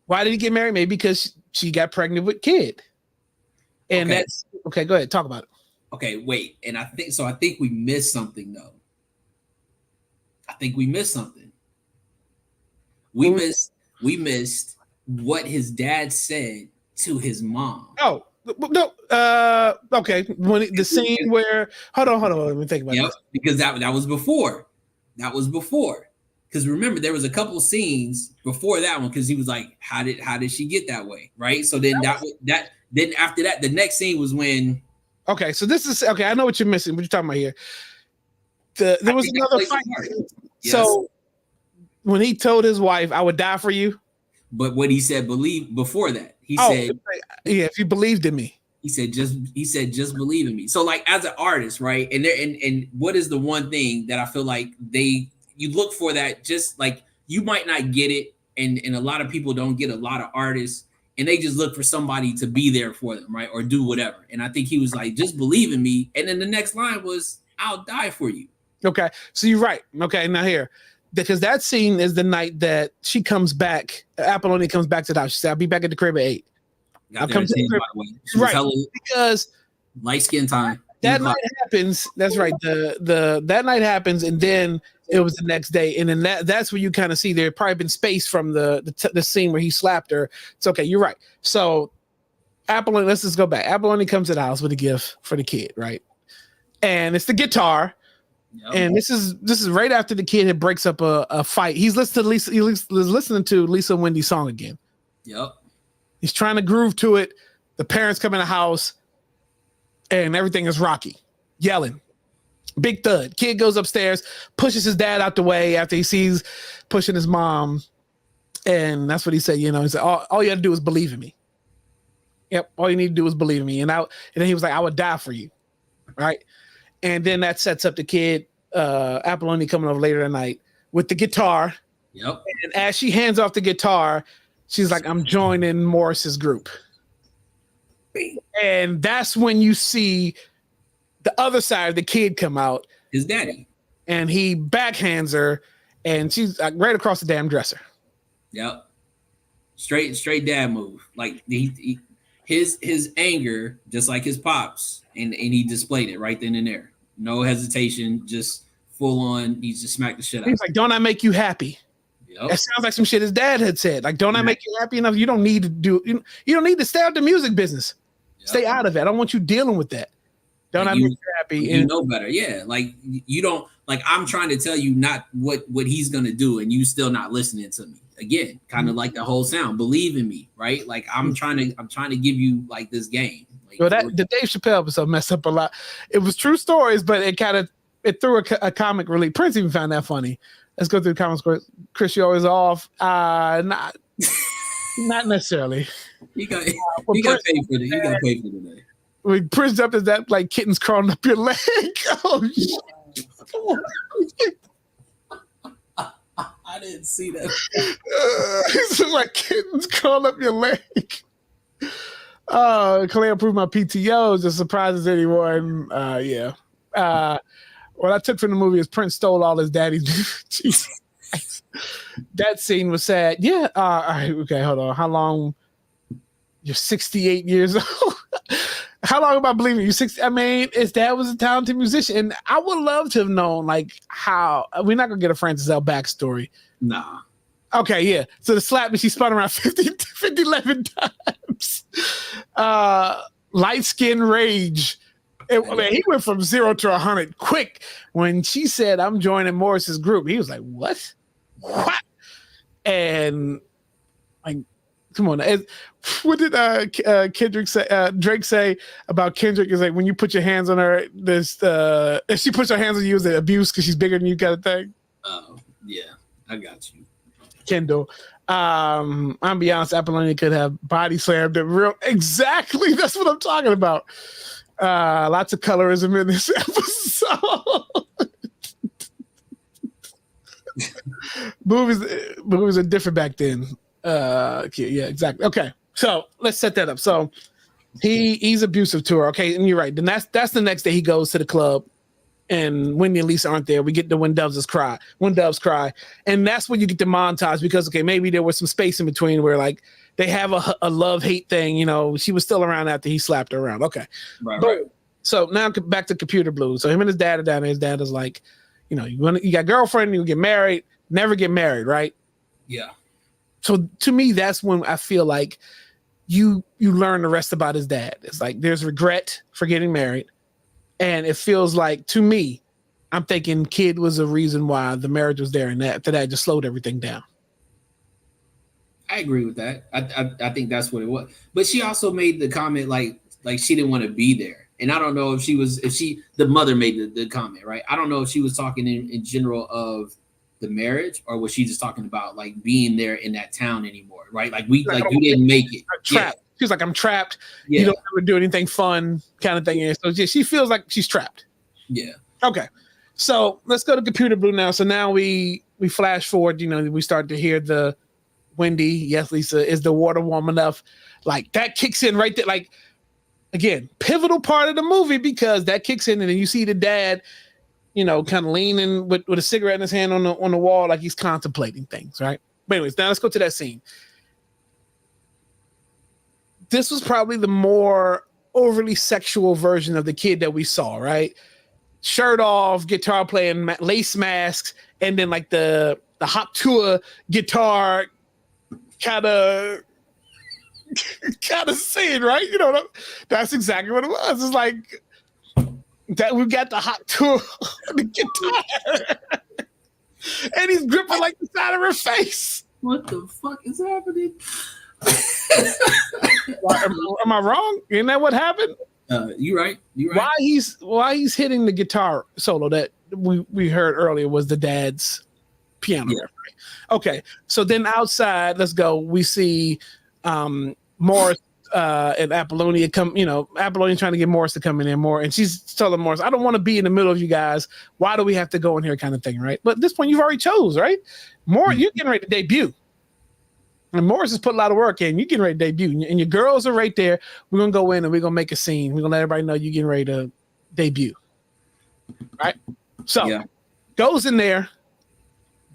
Why did he get married? Maybe because she got pregnant with kid. And that's okay. Go ahead. Talk about it. Okay, wait. And I think we missed something though. We missed what his dad said to his mom. Oh, no. Okay. When the scene where hold on. Let me think about this. Because that was before. Because remember, there was a couple scenes before that one. Because he was like, "How did she get that way?" Right. So then then after that, the next scene was when. Okay, so this is okay. I know what you're missing. What you're talking about here? There was another fight. Yes. So when he told his wife, "I would die for you," but what he said, before that, he said, "Yeah, if you believed in me." He said, just believe in me. So like as an artist, right? And what is the one thing that I feel like you look for that, just like you might not get it, and a lot of people don't get a lot of artists, and they just look for somebody to be there for them, right? Or do whatever. And I think he was like, just believe in me. And then the next line was, I'll die for you. Okay. So you're right. Okay. Now here, because that scene is the night that she comes back. Apollonia comes back to the house. She said, I'll be back at the crib at 8. I'll come to the crib. Right. Because light skin time. That night happens. That's right. That night happens, and then it was the next day, and then that's where you kind of see there probably been space from the scene where he slapped her. It's okay. You're right. So Apollonia, let's just go back. Apollonia comes to the house with a gift for the kid, right? And it's the guitar. Yep. And this is right after the kid breaks up a fight. He's listening to Lisa. He's listening to Lisa Wendy's song again. Yep. He's trying to groove to it. The parents come in the house, and everything is rocky, yelling. Big thud. Kid goes upstairs, pushes his dad out the way after he sees pushing his mom. And that's what he said, he said, all you had to do is believe in me. Yep. All you need to do is believe in me. And then he was like, I would die for you. Right. And then that sets up the kid, Apollonia coming over later that night with the guitar. Yep. And as she hands off the guitar, she's like, I'm joining Morris's group. And that's when you see the other side of the kid come out. His daddy. And he backhands her, and she's like right across the damn dresser. Yep. Straight dad move. Like his anger, just like his pops, and he displayed it right then and there. No hesitation, just full on. He just smacked the shit out. He's like, "Don't I make you happy?" Yep. That sounds like some shit his dad had said. Like, "Don't I make you happy enough? You don't need to do. You don't need to stay out the music business. Yep. Stay out of it. I don't want you dealing with that. Don't I make you happy?" You know better, yeah. Like you don't. Like I'm trying to tell you not what he's gonna do, and you still not listening to me. Again, kind of like the whole sound. Believe in me, right? Like I'm trying to give you like this game. Like, well, the Dave Chappelle episode messed up a lot. It was true stories, but it threw a comic relief. Prince even found that funny. Let's go through the comments. Chris, you always off. Not necessarily. You got paid for it. You got paid for today. When Prince jumped, is that like kittens crawling up your leg? Oh shit. I didn't see that. It's like kittens crawling up your leg. Kaleo approved my PTO. Just surprises anyone. Yeah. What I took from the movie is Prince stole all his daddy's. Jesus. That scene was sad. Yeah. All right. Okay. Hold on. How long? You're 68 years old. How long am I believing you? 60. I mean, his dad was a talented musician, and I would love to have known like how. We're not gonna get a Francis L. backstory. Nah. Okay, yeah. So the slap, she spun around 11 times. Light skin rage. He went from 0 to 100 quick. When she said, "I'm joining Morris's group," he was like, "What? What?" And like, come on. What did Kendrick say? Drake say about Kendrick is like when you put your hands on her, if she puts her hands on you, is it abuse because she's bigger than you, kind of thing? Oh, yeah. I got you. Kendall. I'm be honest, Apollonia could have body slammed it real. Exactly. That's what I'm talking about. Lots of colorism in this episode. movies are different back then. Yeah, exactly. Okay, so let's set that up. So he's abusive to her. Okay, and you're right. Then that's the next day he goes to the club, and Wendy and Lisa aren't there. We get the When Doves Cry, and that's when you get the montage because okay, maybe there was some space in between where like they have a love-hate thing. You know, she was still around after he slapped her around. Okay, right. So now back to Computer Blues. So him and his dad are down there. His dad is like, you know, you got a girlfriend, you get married, never get married, right? Yeah. So to me, that's when I feel like you learn the rest about his dad. It's like there's regret for getting married. And it feels like, to me, I'm thinking kid was a reason why the marriage was there, and that after that just slowed everything down. I agree with that. I think that's what it was. But she also made the comment like she didn't want to be there. And I don't know if the mother made the comment, right? I don't know if she was talking in general of the marriage, or was she just talking about like being there in that town anymore, right? Like you didn't make it. Trapped. Yeah. She's like, I'm trapped. Yeah. You don't ever do anything fun, kind of thing. So she feels like she's trapped. Yeah. Okay. So let's go to Computer Blue now. So now we flash forward. You know, we start to hear the Wendy. Yes, Lisa, is the water warm enough? Like that kicks in right there. Like again, pivotal part of the movie because that kicks in, and then you see the dad, you know, kind of leaning with a cigarette in his hand on the wall, like he's contemplating things, right? But anyways, now let's go to that scene. This was probably the more overly sexual version of the kid that we saw, right? Shirt off, guitar playing, lace masks, and then like the Hop Tour guitar kind of scene, right? You know, that's exactly what it was. It's like that we got the Hot Tour on the guitar, and he's gripping like the side of her face. What the fuck is happening? Am I wrong? Isn't that what happened? You're right. Why he's hitting the guitar solo that we heard earlier was the dad's piano. Yeah. Okay, so then outside, let's go. We see Morris and Apollonia come. You know, Apollonia trying to get Morris to come in there more, and she's telling Morris, "I don't want to be in the middle of you guys. Why do we have to go in here?" Kind of thing, right? But at this point, you've already chose, right? Morris, you're getting ready to debut. And Morris has put a lot of work in. You're getting ready to debut. And your girls are right there. We're going to go in and we're going to make a scene. We're going to let everybody know you're getting ready to debut. Right? So, goes in there.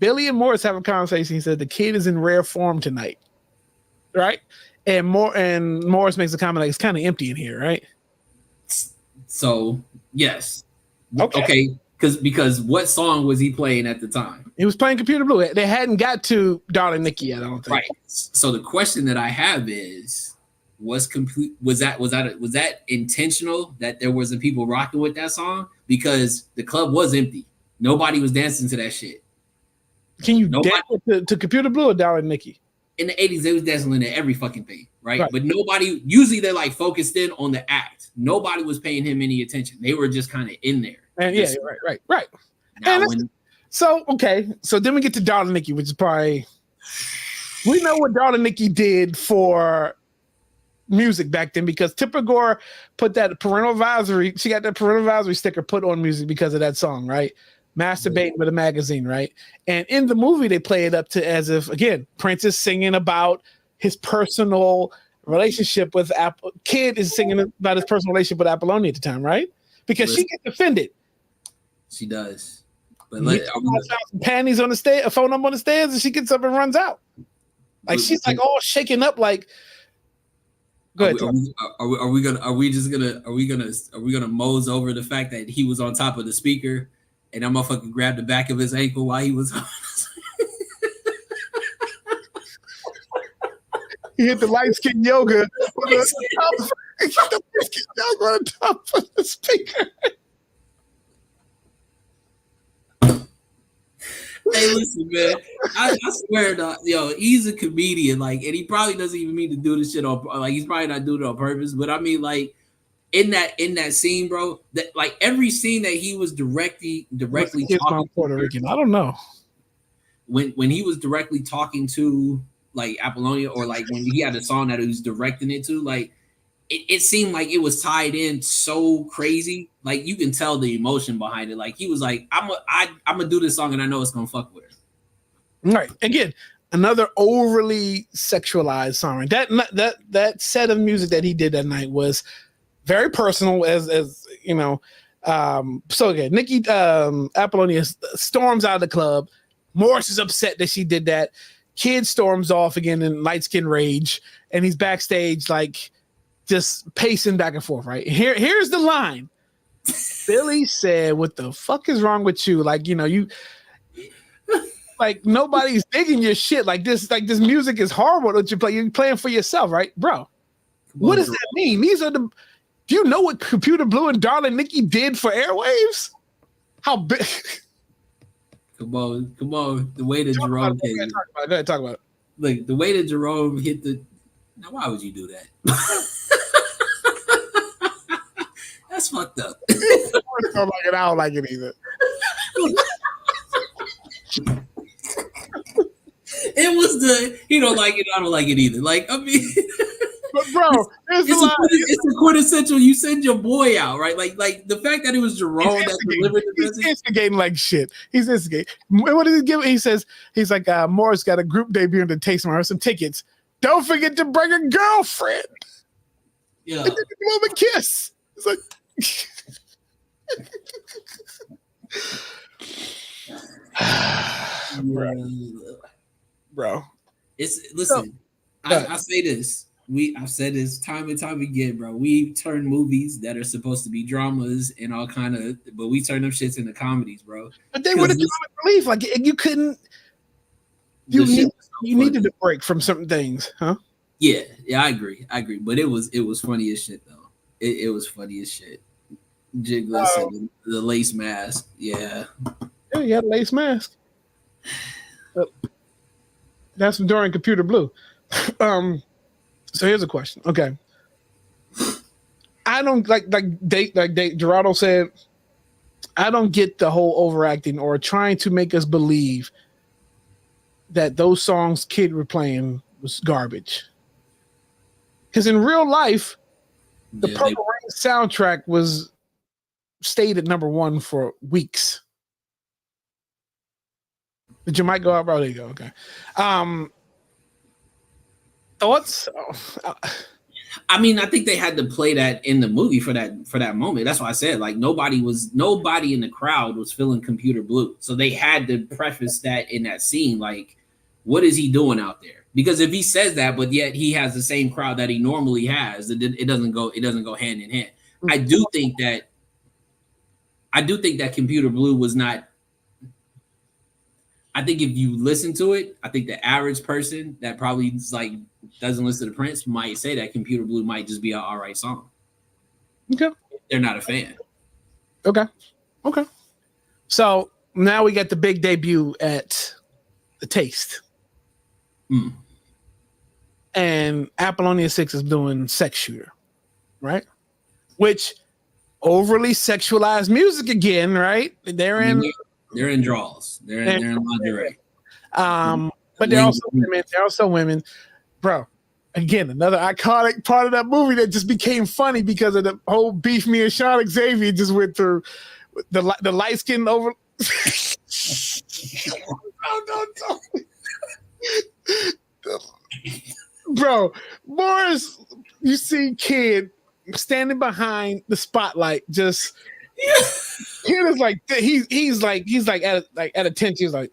Billy and Morris have a conversation. He said, the kid is in rare form tonight. Right? And Morris makes a comment like, it's kind of empty in here, right? So, yes. Okay. Because what song was he playing at the time? He was playing Computer Blue. They hadn't got to Darling Nikki yet, I don't think. Right. So the question that I have is, was that intentional that there wasn't people rocking with that song? Because the club was empty. Nobody was dancing to that shit. Can you dance to Computer Blue or Darling Nikki? In the 80s, they was dancing to every fucking thing, right? But nobody, usually they're like focused in on the act. Nobody was paying him any attention. They were just kind of in there. And yeah, right. Now so then we get to Darling Nikki, which is probably, we know what Darling Nikki did for music back then, because Tipper Gore put that parental advisory, she got that parental advisory sticker put on music because of that song, right? Masturbating with a magazine, right? And in the movie, they play it up to as if, again, Prince is singing about his personal relationship with Apple. Kid is singing about his personal relationship with Apollonia at the time, right? Because she gets offended. She does. But some panties on the stairs, a phone number on the stairs, and she gets up and runs out. Like she's like all shaken up, like. Go ahead. Are we gonna mose over the fact that he was on top of the speaker and that motherfucker grabbed the back of his ankle while he was on? He hit the light skin yoga on the top of the speaker. Hey, listen, man. I swear, yo, he's a comedian, like, and he probably doesn't even mean to do this shit on, like, he's probably not doing it on purpose. But I mean, like, in that scene, bro, that like every scene that he was directly talking Puerto Rican. I don't know. When he was directly talking to like Apollonia, or like when he had a song that he was directing it to, like it seemed like it was tied in so crazy. Like you can tell the emotion behind it. Like he was like, I'm gonna do this song and I know it's gonna fuck with her. Right. Again, another overly sexualized song. That set of music that he did that night was very personal, as you know. So again, Nikki Apollonia storms out of the club. Morris is upset that she did that. Kid storms off again in light skin rage, and he's backstage like just pacing back and forth. Right here's the line. Billy said, "What the fuck is wrong with you? Like, you know, you like nobody's digging your shit. Like this music is horrible that you play. You're playing for yourself, right, bro? What does that mean? These are the. Do you know what Computer Blue and Darling Nikki did for airwaves? How big? Come on. The way that Jerome came. Go ahead, talk about it. Like the way that Jerome hit the. Now, why would you do that? That's fucked up. I don't like it either. It was the he don't like it, I don't like it either. Like, I mean, but bro, it's a quintessential. You send your boy out, right? Like the fact that it was Jerome that delivered the message. He's instigating like shit. He's instigating. What does he give? He says he's like Morris got a group debut in the Taste Mart, some tickets. Don't forget to bring a girlfriend. Yeah, and then give him a kiss. It's like. Bro. It's listen. I say this. I've said this time and time again, bro. We turn movies that are supposed to be dramas and all kind of, but we turn them shits into comedies, bro. But they were the comic relief. Like you couldn't. You needed a break from certain things, huh? Yeah, I agree. But it was funny as shit though. It was funny as shit. Jiggler said the lace mask. Yeah, he had a lace mask. That's during Computer Blue. So here's a question. Okay, I don't like Gerardo said. I don't get the whole overacting or trying to make us believe that those songs Kid were playing was garbage. Because in real life, the Purple Rain soundtrack stayed at number one for weeks. Did your mic go out, bro? There you go. Okay. Thoughts? I mean, I think they had to play that in the movie for that moment. That's why I said like nobody in the crowd was feeling Computer Blue, so they had to preface that in that scene. Like, what is he doing out there? Because if he says that, but yet he has the same crowd that he normally has, it doesn't go hand in hand. I do think I do think that Computer Blue was not. I think if you listen to it, I think the average person that probably like doesn't listen to Prince might say that Computer Blue might just be an all right song. Okay. They're not a fan. Okay. So now we get the big debut at the Taste. And Apollonia 6 is doing Sex Shooter, right? Which overly sexualized music again, right? They're in draws. They're in lingerie. But they're also women. They're also women, bro. Again, another iconic part of that movie that just became funny because of the whole beef me and Sean Xavier just went through. The light skin over. No. Bro, Morris, you see Kid standing behind the spotlight, just Kid is like he's at attention. He's like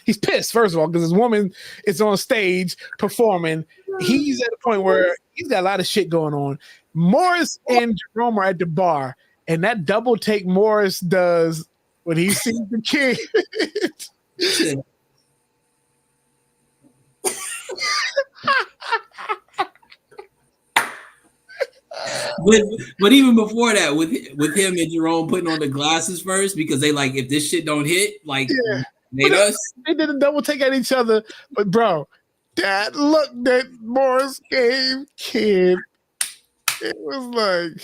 he's pissed first of all because his woman is on stage performing. He's at a point where he's got a lot of shit going on. Morris and Jerome are at the bar, and that double take Morris does when he sees the Kid. But even before that, with him and Jerome putting on the glasses first, because they like if this shit don't hit, like they did a double take at each other. But bro, that look that Morris gave Kid, it was like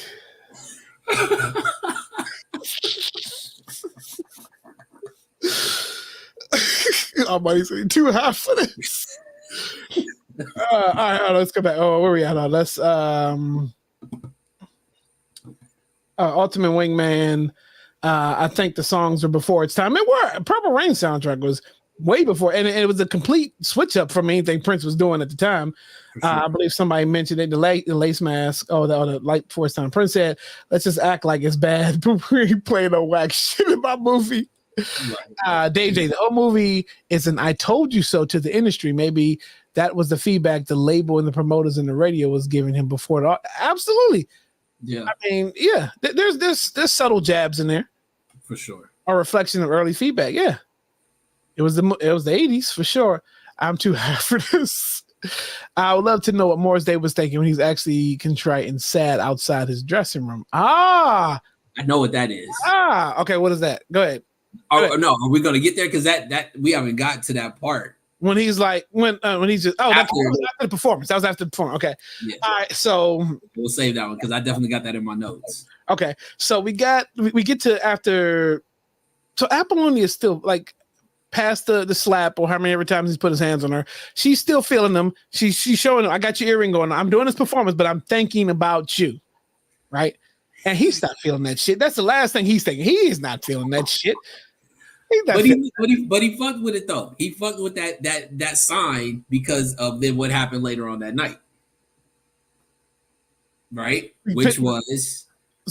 I'm about to say too high for this. All right, let's go back. Oh, where we at? Let's Ultimate Wingman. I think the songs are before its time. Purple Rain soundtrack was way before, and it was a complete switch up from anything Prince was doing at the time. Sure. I believe somebody mentioned it. The lace mask. The light before its time. Prince said, "Let's just act like it's bad, but we ain't playing no whack shit in my movie." Right. Dave J, the whole movie is an "I told you so" to the industry. Maybe that was the feedback the label and the promoters and the radio was giving him before it all. Absolutely. Yeah. I mean, yeah. There's subtle jabs in there. For sure. A reflection of early feedback. Yeah. It was the 80s for sure. I'm too high for this. I would love to know what Morris Day was thinking when he's actually contrite and sad outside his dressing room. I know what that is. Okay. What is that? Go ahead. No, are we gonna get there? Because that we haven't got to that part. When he's like, when he's just after the performance. That was after the performance. Okay. Yeah. All right. So we'll save that one because I definitely got that in my notes. Okay. So we get to after. So Apollonia is still like past the slap or how many every time he's put his hands on her. She's still feeling them. She's showing him, I got your earring going. I'm doing this performance, but I'm thinking about you. Right. And he's not feeling that shit. That's the last thing he's thinking. He is not feeling that shit. But he fucked with it though. He fucked with that sign because of then what happened later on that night, right? Which was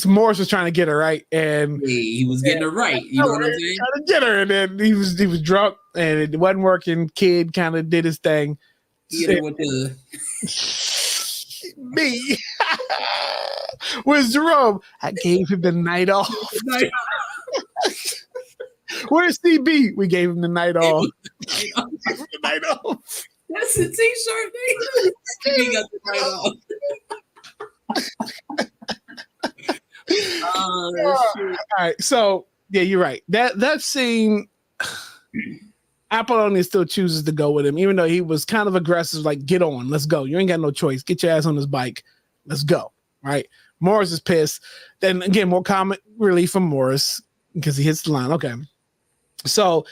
Morris was trying to get her right, and he was getting her right. You know what I'm saying? Trying to get her, and then he was drunk, and it wasn't working. Kid kind of did his thing. With the me. Where's Jerome? I gave him the night off. Where's CB? We gave him the night off. The night off. That's a t-shirt, man. CB got the night off. All right. So yeah, you're right. That scene, Apollonia still chooses to go with him, even though he was kind of aggressive, like, get on, let's go. You ain't got no choice. Get your ass on this bike. Let's go. Right. Morris is pissed. Then again, more comic relief from Morris because he hits the line. Okay. So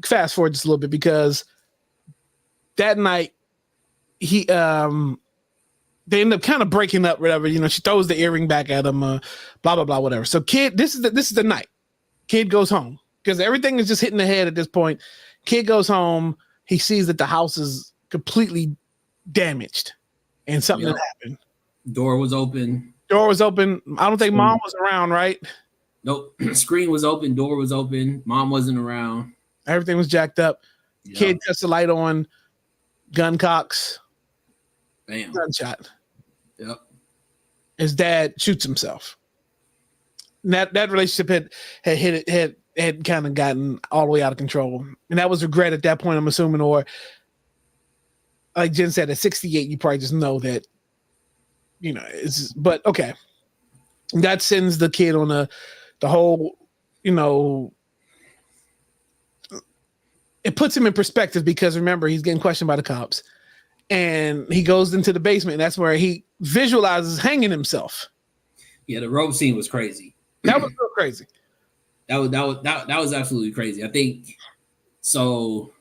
fast forward just a little bit because that night they end up kind of breaking up, whatever. You know, she throws the earring back at him, blah blah blah, whatever. So Kid, this is the night. Kid goes home because everything is just hitting the head at this point. Kid goes home. He sees that the house is completely damaged and something had happened. Door was open. I don't think mom was around, right? Nope. Screen was open. Door was open. Mom wasn't around. Everything was jacked up. Yep. Kid cuts the light on. Gun cocks. Bam. Gunshot. Yep. His dad shoots himself. That relationship had kind of gotten all the way out of control, and that was regret at that point, I'm assuming, or like Jen said, at 68, you probably just know that, it's. But okay, that sends the kid on the whole, it puts him in perspective because remember he's getting questioned by the cops, and he goes into the basement, and that's where he visualizes hanging himself. Yeah, the rope scene was crazy. That was real crazy. That was absolutely crazy. I think so.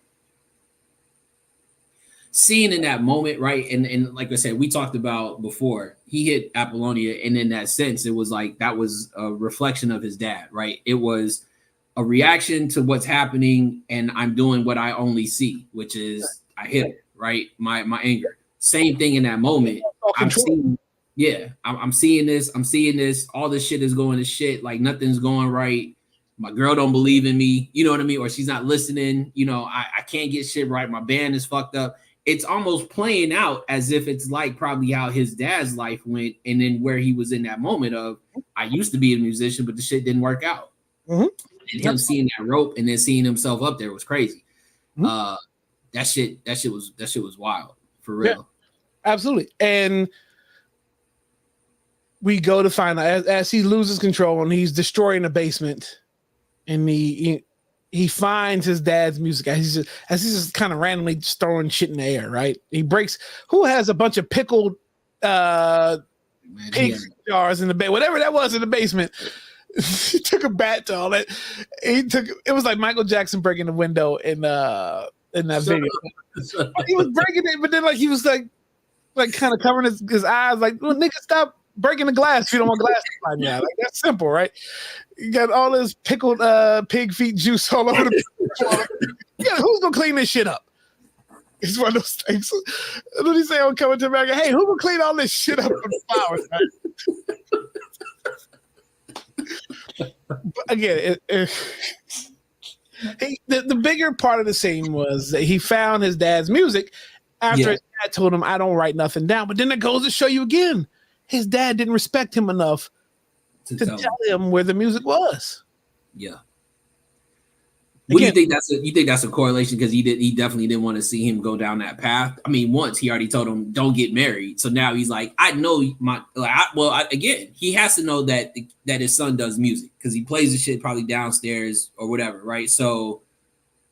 Seeing in that moment, right, and like I said, we talked about before, he hit Apollonia, and in that sense, it was like that was a reflection of his dad, right? It was a reaction to what's happening, and I'm doing what I only see, which is I hit him, right? My anger. Same thing in that moment. I'm seeing this. I'm seeing this. All this shit is going to shit. Like nothing's going right. My girl don't believe in me. You know what I mean? Or she's not listening. I can't get shit right. My band is fucked up. It's almost playing out as if it's like probably how his dad's life went, and then where he was in that moment of, I used to be a musician, but the shit didn't work out. Mm-hmm. And him seeing that rope and then seeing himself up there was crazy. Mm-hmm. That shit was wild for real. Yeah, absolutely. And we go to find out as he loses control and he's destroying the basement, and he finds his dad's music as he's just kind of randomly just throwing shit in the air, right? He breaks who has a bunch of pickled pig jars in the bed, whatever that was in the basement. He took a bat to all that. It was like Michael Jackson breaking the window in that video. He was breaking it, but then like he was like kind of covering his eyes, like, well, nigga, stop breaking the glass if you don't want glass to fly down. Like that's simple, right? You got all this pickled pig feet juice all over the yeah, who's gonna clean this shit up? It's one of those things. What did he say on Coming to America? Hey, who gonna clean all this shit up with flowers? But again, the bigger part of the scene was that he found his dad's music after his dad told him, I don't write nothing down. But then it goes to show you again, his dad didn't respect him enough to tell him where the music was. Yeah. What do you think that's a correlation? Because he definitely didn't want to see him go down that path. I mean, once he already told him don't get married, so now he's like, I know again, he has to know that his son does music because he plays the shit probably downstairs or whatever, right? So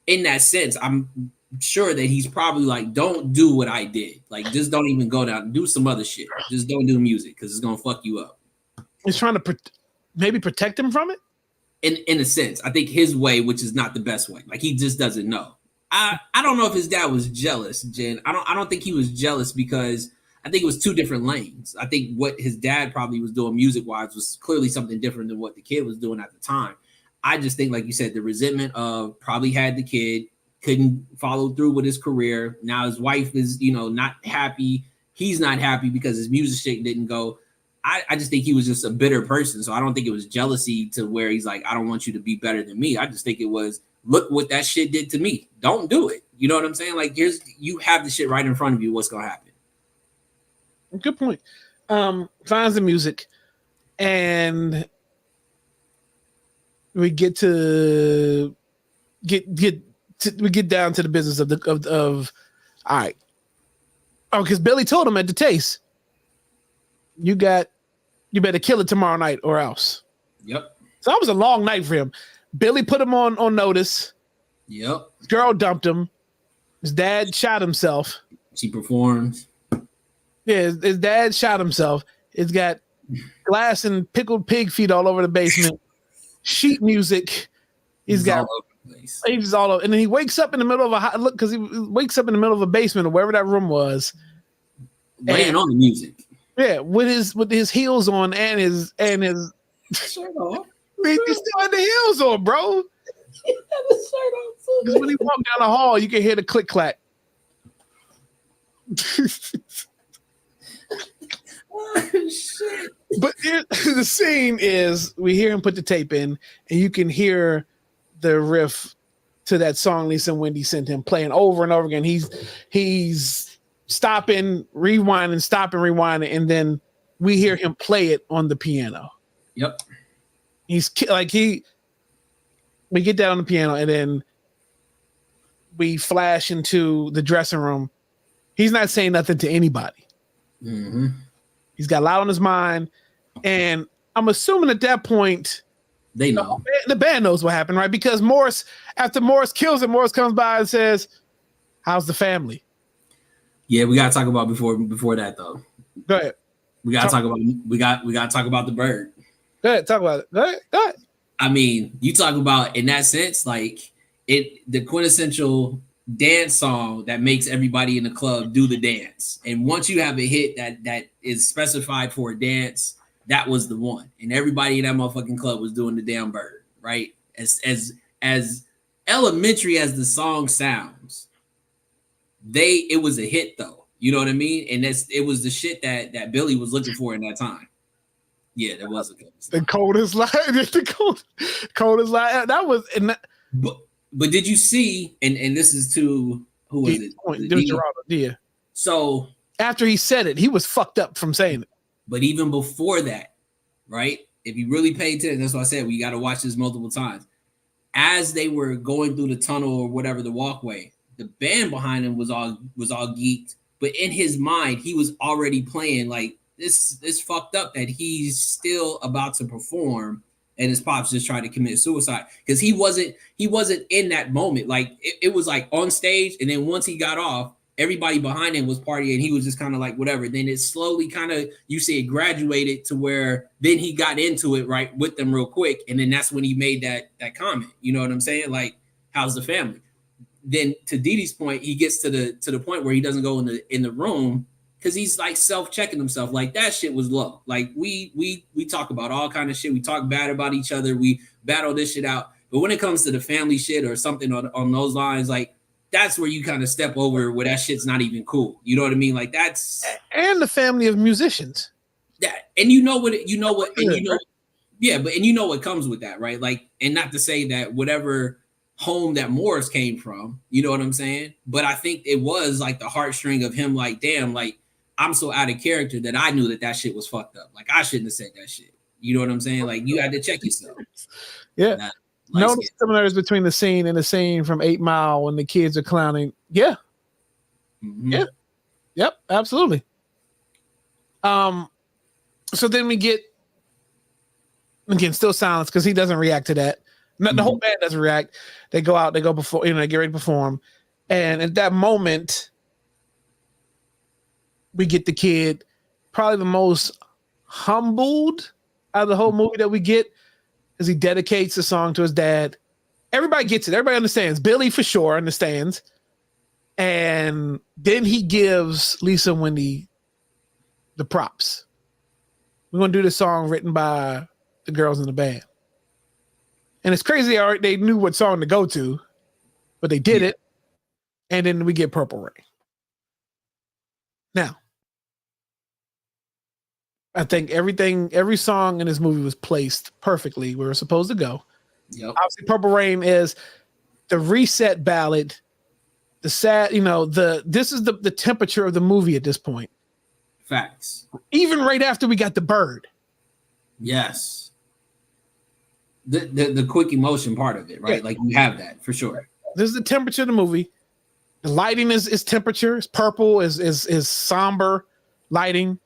in that sense, I'm sure that he's probably like, don't do what I did, like just don't even go down, do some other shit, just don't do music because it's gonna fuck you up. He's trying to maybe protect him from it. In a sense, I think his way, which is not the best way. Like he just doesn't know. I don't know if his dad was jealous, Jen. I don't think he was jealous because I think it was two different lanes. I think what his dad probably was doing music wise was clearly something different than what the kid was doing at the time. I just think, like you said, the resentment of probably had the kid, couldn't follow through with his career. Now his wife is, not happy. He's not happy because his music shit didn't go. I just think he was just a bitter person. So I don't think it was jealousy to where he's like, I don't want you to be better than me. I just think it was, look what that shit did to me. Don't do it. You know what I'm saying? Like, you have the shit right in front of you. What's going to happen? Good point. Finds the music, and we get to we get down to the business of all right. Oh, because Billy told him at the taste, you better kill it tomorrow night or else. Yep. So that was a long night for him. Billy put him on notice. Yep. His girl dumped him. His dad shot himself. She performed. Yeah, his dad shot himself. It's got glass and pickled pig feet all over the basement. Sheet music. He's got all over the place. He's all over. And then he wakes up in the middle of because he wakes up in the middle of a basement or wherever that room was. Laying on the music. Yeah, with his heels on and his shirt off. He still had the heels on, bro. He had the shirt on too. Because when he walked down the hall, you can hear the click clack. Oh, shit. But the scene is we hear him put the tape in, and you can hear the riff to that song Lisa and Wendy sent him playing over and over again. He's stopping, rewinding, and then we hear him play it on the piano. Yep. We get down on the piano and then we flash into the dressing room. He's not saying nothing to anybody. Mm-hmm. He's got a lot on his mind. And I'm assuming at that point, they know. The band knows what happened, right? Because after Morris kills him, Morris comes by and says, "How's the family?" Yeah, we gotta talk about before that though. Go ahead. We gotta talk about the bird. Go ahead, talk about it. Go ahead. I mean, you talk about in that sense, like the quintessential dance song that makes everybody in the club do the dance. And once you have a hit that is specified for a dance, that was the one. And everybody in that motherfucking club was doing the damn bird, right? As elementary as the song sounds, it was a hit though. You know what I mean? And it was the shit that Billy was looking for in that time. Yeah, that was the coldest line. The coldest line. That was. But did you see? And this is to who was it? Gerardo. Yeah. So after he said it, he was fucked up from saying it. But even before that, right? If you really pay attention, that's what I said. We got to watch this multiple times. As they were going through the tunnel or whatever, the walkway, the band behind him was all geeked. But in his mind, he was already playing like this fucked up that he's still about to perform, and his pops just tried to commit suicide because he wasn't in that moment. Like it was like on stage, and then once he got off, everybody behind him was partying. He was just kind of like whatever. Then it slowly kind of, you see it graduated to where then he got into it right with them real quick, and then that's when he made that comment. You know what I'm saying? Like, how's the family? Then to Didi's point, he gets to the point where he doesn't go in the room because he's like self-checking himself. Like that shit was low. Like we talk about all kind of shit. We talk bad about each other. We battle this shit out. But when it comes to the family shit or something on those lines, like that's where you kind of step over where that shit's not even cool. You know what I mean? Like that's and the family of musicians. That and what comes with that, right? Like, and not to say that whatever home that Morris came from, you know what I'm saying? But I think it was like the heartstring of him, like, damn, like I'm so out of character that I knew that shit was fucked up. Like I shouldn't have said that shit. You know what I'm saying? Like you had to check yourself. Yeah. No similarities between the scene and the scene from 8 Mile when the kids are clowning. Yeah. Mm-hmm. Yeah. Yep. Absolutely. So then we get, again, still silence because he doesn't react to that. The whole band doesn't react. They go out, they go before, they get ready to perform. And at that moment, we get the kid, probably the most humbled out of the whole movie that we get, as he dedicates the song to his dad. Everybody gets it. Everybody understands. Billy for sure understands. And then he gives Lisa and Wendy the props. We're going to do this song written by the girls in the band. And it's crazy. They knew what song to go to, but they did it. And then we get Purple Rain. Now, I think every song in this movie was placed perfectly where it's supposed to go. Yep. Obviously, Purple Rain is the reset ballad. The sad, this is the temperature of the movie at this point. Facts. Even right after we got the bird. Yes. The quick emotion part of it, right? Yeah. Like you have that for sure. This is the temperature of the movie. The lighting is temperature. It's purple. Is somber lighting.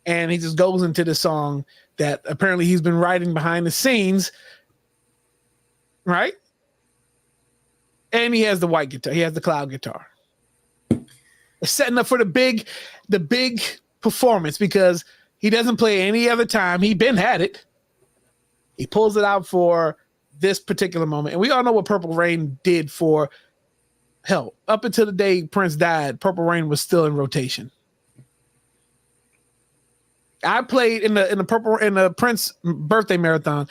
And he just goes into the song that apparently he's been writing behind the scenes, right? And he has the white guitar. He has the cloud guitar. It's setting up for the big performance because he doesn't play any other time. He been had it. He pulls it out for this particular moment. And we all know what Purple Rain did for, hell, up until the day Prince died, Purple Rain was still in rotation. I played in the Prince birthday marathon.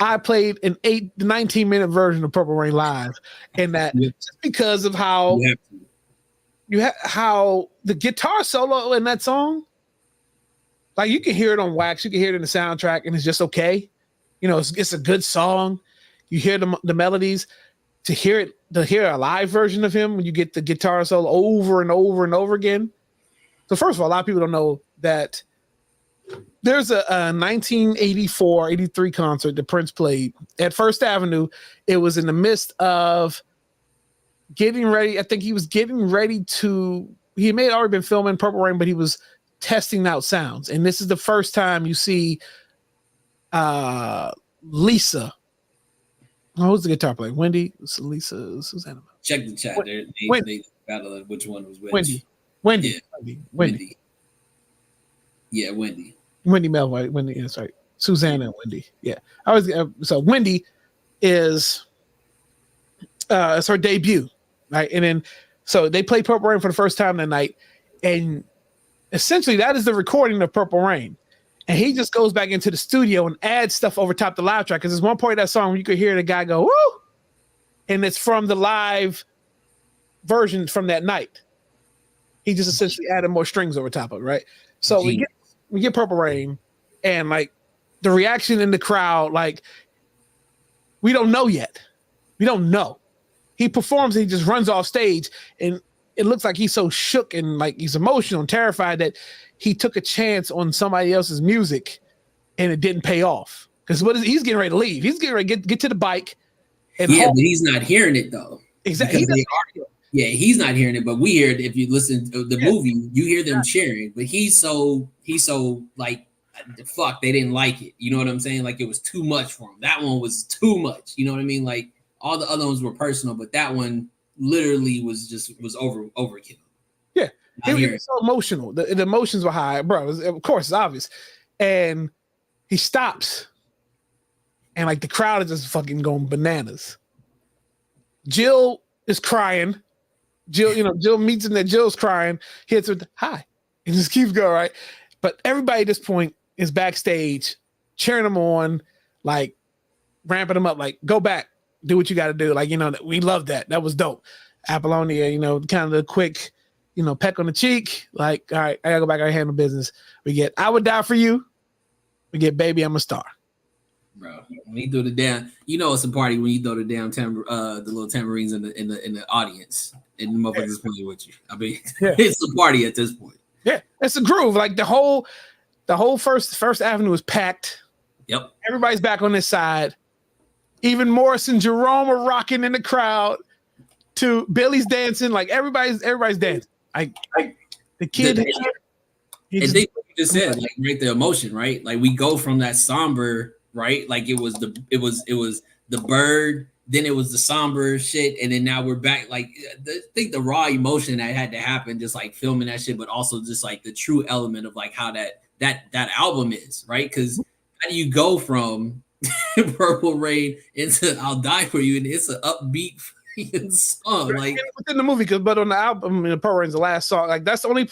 I played an 19-minute version of Purple Rain live, and that just because of how how the guitar solo in that song, like you can hear it on wax, you can hear it in the soundtrack, and it's just okay. It's a good song. You hear the melodies. To hear a live version of him when you get the guitar solo over and over and over again. So first of all, a lot of people don't know that There's a 1984, 83 concert that Prince played at First Avenue. It was in the midst of getting ready. I think he was getting ready to, he may have already been filming Purple Rain, but he was testing out sounds. And this is the first time you see Lisa. Oh, who's the guitar player? Wendy? Lisa? Susanna? Check the chat. They battle of which one was which. Wendy. Yeah, Wendy. Wendy Melvoin. Wendy, yeah, sorry. Susanna and Wendy. Yeah. So Wendy is it's her debut, right? And then so they play Purple Rain for the first time that night, and essentially that is the recording of Purple Rain. And he just goes back into the studio and adds stuff over top the live track. Because there's one point of that song where you could hear the guy go, woo! And it's from the live version from that night. He just essentially added more strings over top of it, right? So we get Purple Rain, and like the reaction in the crowd, like we don't know yet. We don't know. He performs and he just runs off stage, and it looks like he's so shook and like he's emotional and terrified that he took a chance on somebody else's music and it didn't pay off. Because he's getting ready to leave. He's getting ready to get to the bike. And but he's not hearing it though. Exactly. He's not hearing it, but we hear it. If you listen to the movie, you hear them cheering. But he's so like, fuck, they didn't like it. You know what I'm saying? Like it was too much for him. That one was too much. You know what I mean? Like all the other ones were personal, but that one literally was overkill. Yeah, it was so emotional. The emotions were high, bro. Of course, it's obvious. And he stops, and like the crowd is just fucking going bananas. Jill is crying. Jill meets him there. Jill's crying. He hits her with hi, and just keeps going, right? But everybody at this point is backstage cheering him on, like ramping him up, like go back, do what you got to do. Like, we love that. That was dope. Apollonia, kind of the quick, peck on the cheek. Like, all right, I gotta go back and handle business. We get I Would Die For You. We get Baby, I'm a Star. Bro, when you throw the damn, it's a party when you throw the damn the little tambourines in the audience and the motherfuckers playing with you. I mean, it's a party at this point. Yeah, it's a groove. Like the whole First Avenue is packed. Yep, everybody's back on this side. Even Morris and Jerome are rocking in the crowd. To Billy's dancing, like everybody's dancing. Like the kid. And they just said, like, right, the emotion, right? Like we go from that somber, right? Like it was the bird, then it was the somber shit, and then now we're back. Like I think the raw emotion that had to happen, just like filming that shit, but also just like the true element of like how that album is, right? Because how do you go from Purple Rain into I'll Die For You, and it's an upbeat song, like within the movie, but on the album, Purple Rain's the last song. Like that's the only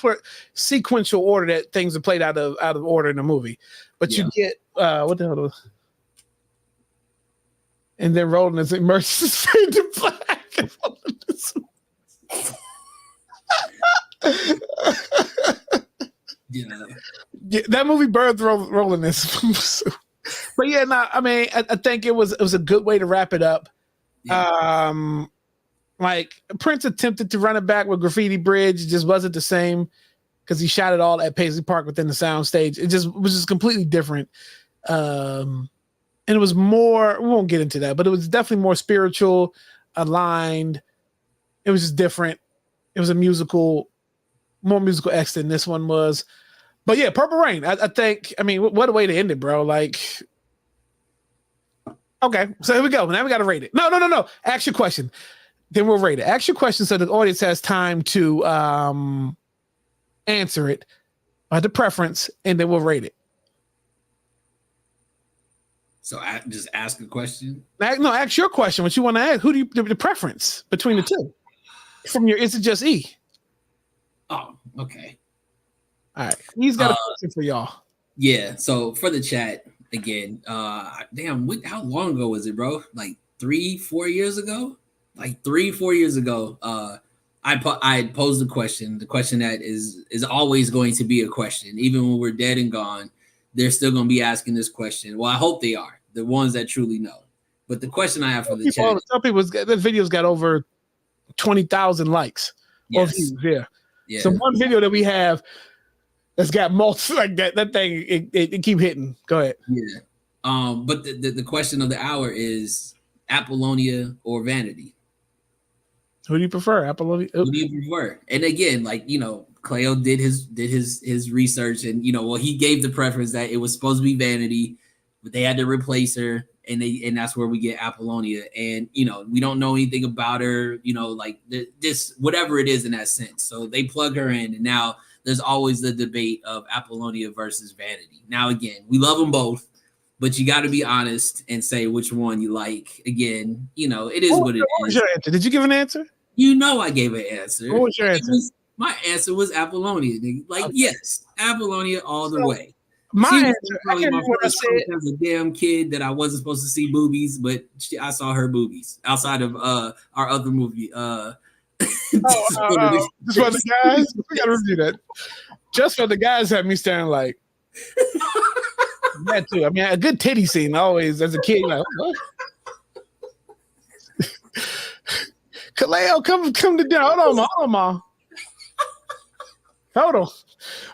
sequential order that things are played out of order in the movie. But you get what the hell was? And then Rolling is immerses fade to black. Yeah, that movie birthed Rolling this. But yeah, I think it was a good way to wrap it up. Yeah. Like Prince attempted to run it back with Graffiti Bridge, it just wasn't the same because he shot it all at Paisley Park within the sound stage. It was just completely different. And it was more, we won't get into that, but it was definitely more spiritual, aligned. It was just different. It was more musical X than this one was. But yeah, Purple Rain, I think, what a way to end it, bro. Like, okay, so here we go. Now we got to rate it. No. Ask your question. Then we'll rate it. Ask your question so the audience has time to answer it by the preference, and then we'll rate it. So I just ask a question? No, ask your question. What you want to ask? Who do you, the preference between the two? From your Is It Just E? Oh, okay. All right. He's got a question for y'all. Yeah, so for the chat, again, damn, how long ago was it, bro? Like 3-4 years ago? Like 3-4 years ago, I posed a question. The question that is always going to be a question, even when we're dead and gone. They're still going to be asking this question. Well, I hope they are the ones that truly know. But the question I have for the chat, some people, the video's got over 20,000 likes or views. Yeah. So one video that we have, That's got multiple like that. That thing it keep hitting. Go ahead. Yeah. But the question of the hour is Apollonia or Vanity? Who do you prefer, Apollonia? Who do you prefer? And again, like, you know, Kaleo did his research, and you know, well, he gave the preference that it was supposed to be Vanity, but they had to replace her, and that's where we get Apollonia. And you know, we don't know anything about her, you know, like this whatever it is in that sense. So they plug her in, and now there's always the debate of Apollonia versus Vanity. Now, again, we love them both, but you got to be honest and say which one you like. Again, you know, it is what it is. What was your answer? Did you give an answer? You know, I gave an answer. What was your answer? My answer was Apollonia. Nigga. Like, okay. Yes, Apollonia all the way. My answer, probably my first as a damn kid that I wasn't supposed to see boobies, but I saw her boobies outside of our other movie. Just for the guys, we gotta review that. Just for the guys had me staring like that too. I mean, a good titty scene always as a kid, like what? Kaleo, come to dinner. Hold on, ma. Hold on.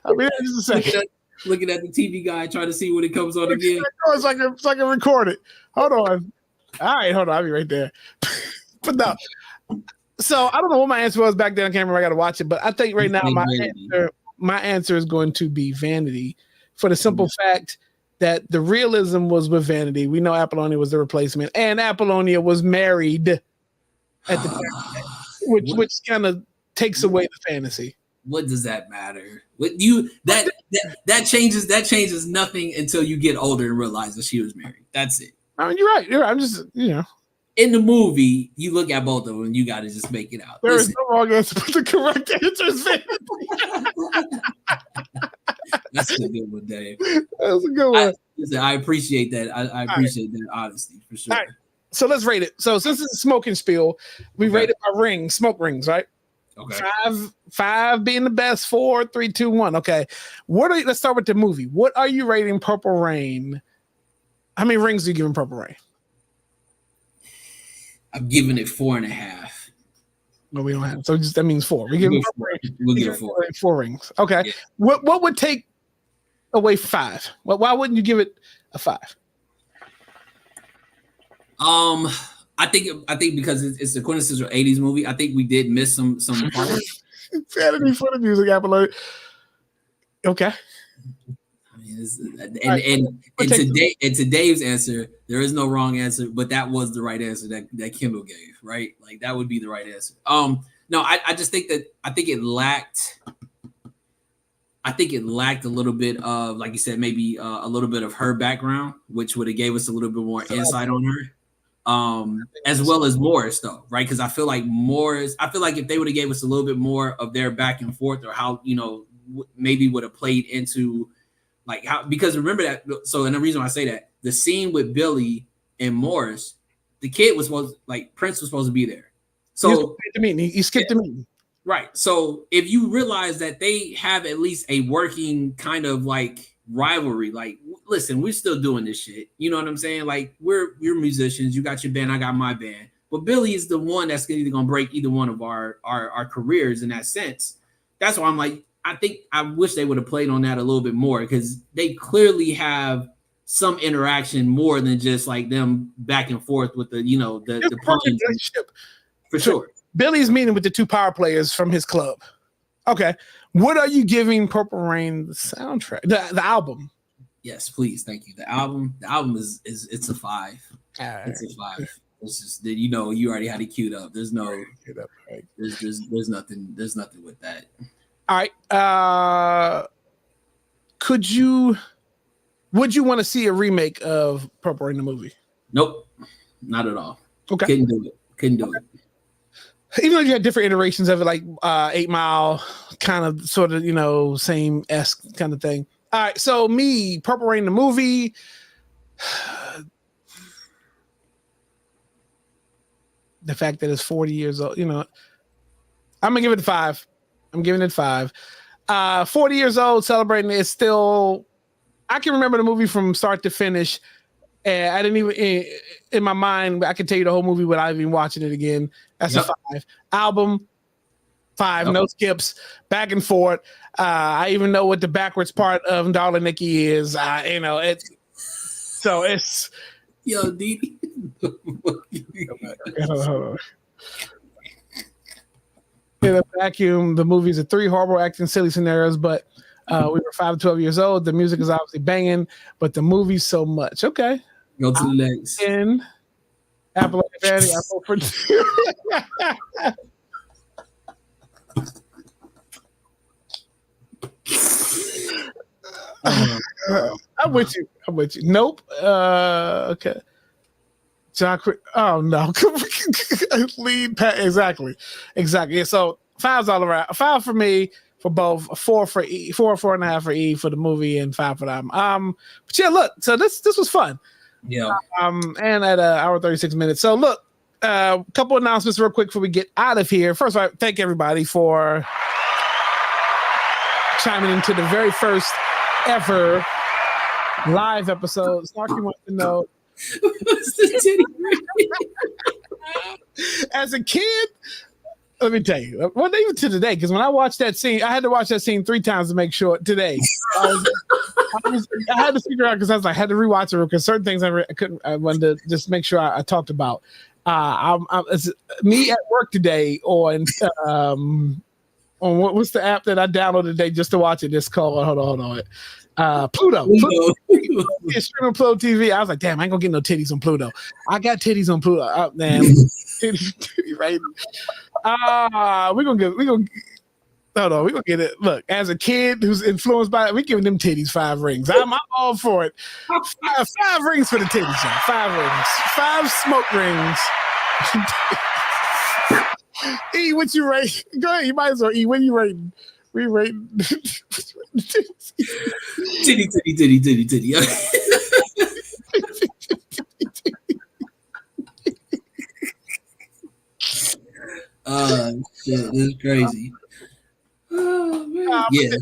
I'll be there just a second. Looking at the TV guy, trying to see when it comes on again. It's like I record it. Hold on. All right, hold on. I'll be right there. But no. So I don't know what my answer was back then. I can't remember. I got to watch it. But I think right now my answer is going to be Vanity, for the simple fact that the realism was with Vanity. We know Apollonia was the replacement, and Apollonia was married at the time, which kind of takes away the fantasy. What does that matter? What you that changes nothing until you get older and realize that she was married. That's it. I mean, you're right. You're right. I'm just, you know. In the movie, you look at both of them and you got to just make it out. There is no wrong answer, but the correct answer is That's a good one, Dave. That's a good one. I appreciate that. I appreciate that honesty for sure. All right. So let's rate it. So since it's a Smoque N Spiel, we rate it by rings, smoke rings, right? Okay. Five being the best, 4, 3, 2, 1. Okay. Let's start with the movie. What are you rating Purple Rain? How many rings do you give in Purple Rain? I'm giving it 4.5. No, we don't have. So that means 4. We'll give it 4 rings. Okay. Yeah. What would take away 5? Why wouldn't you give it a 5? I think because it's a quintessential 80s movie. I think we did miss some parts. Sanity for the music, Apollo. Okay. I mean, and to Dave's answer, there is no wrong answer, but that was the right answer that Kendall gave, right? Like that would be the right answer. No, I just think that I think it lacked a little bit of, like you said, maybe a little bit of her background, which would have gave us a little bit more insight on her. As well as Morris, though, right? Because I feel like if they would have gave us a little bit more of their back and forth, or how, you know, maybe would have played into like how, because remember that. So, and the reason why I say that, the scene with Billy and Morris, the kid was Prince was supposed to be there. So he skipped the meeting. Right. So if you realize that they have at least a working kind of like rivalry, like, listen, we're still doing this shit. You know what I'm saying? Like, we're musicians. You got your band, I got my band. But Billy is the one that's either gonna break either one of our careers in that sense. That's why I'm like, I wish they would have played on that a little bit more, because they clearly have some interaction more than just like them back and forth with the, you know, the relationship. For sure. Billy's meeting with the 2 power players from his club. Okay. What are you giving Purple Rain the soundtrack? The album? Yes, please. Thank you. The album is it's a 5. Right. It's a 5. It's just that, you know, you already had it queued up. There's no there's nothing with that. All right. Would you want to see a remake of Purple Rain the movie? Nope. Not at all. Okay. Couldn't do it. Even though you had different iterations of it, like 8 Mile, kind of sort of, you know, same esque kind of thing. All right, so Purple Rain the movie. The fact that it's 40 years old, you know, I'm gonna give it a 5. I'm giving it 5. 40 years old, celebrating it. Still, I can remember the movie from start to finish. And I didn't even, in my mind, I can tell you the whole movie without even watching it again. That's a 5. Album, 5, no skips, back and forth. I even know what the backwards part of Darling Nikki is. It's so it's yo, Didi. In a vacuum, the movies are 3 horrible acting, silly scenarios, but we were 5 to 12 years old. The music is obviously banging, but the movie's so much. Okay. Go to the next. In Apple Fanny, Apple for I'm with you. Nope. Okay. John. Oh no. Lead. Exactly. Yeah, so 5's all around. 5 for me for both. 4 for E. 4.5 for E for the movie, and 5 for them. But yeah, look. So this was fun. Yeah. And at an hour 36 minutes. So look. A couple announcements real quick before we get out of here. First of all, thank everybody for chiming into the very first ever live episode. Snarky wants to know. What's the titty As a kid, let me tell you, well, even to today, because when I watched that scene, I had to watch that scene 3 times to make sure today. I had to figure out because I had to rewatch it because certain things I couldn't. I wanted to just make sure I talked about. It's me at work today on what's the app that I downloaded today just to watch it? It's called hold on. Pluto. Streaming Pluto TV. I was like, damn, I ain't gonna get no titties on Pluto. I got titties on Pluto. Oh, man, titty right. We're gonna get it. Look, as a kid who's influenced by it, we giving them titties 5 rings. I'm all for it. 5 rings for the titties, y'all. 5 rings. 5 smoke rings. E, what you rate? Go ahead, you might as well. E, what you rating? We rating titty. Shit, this is crazy. Oh man, yeah.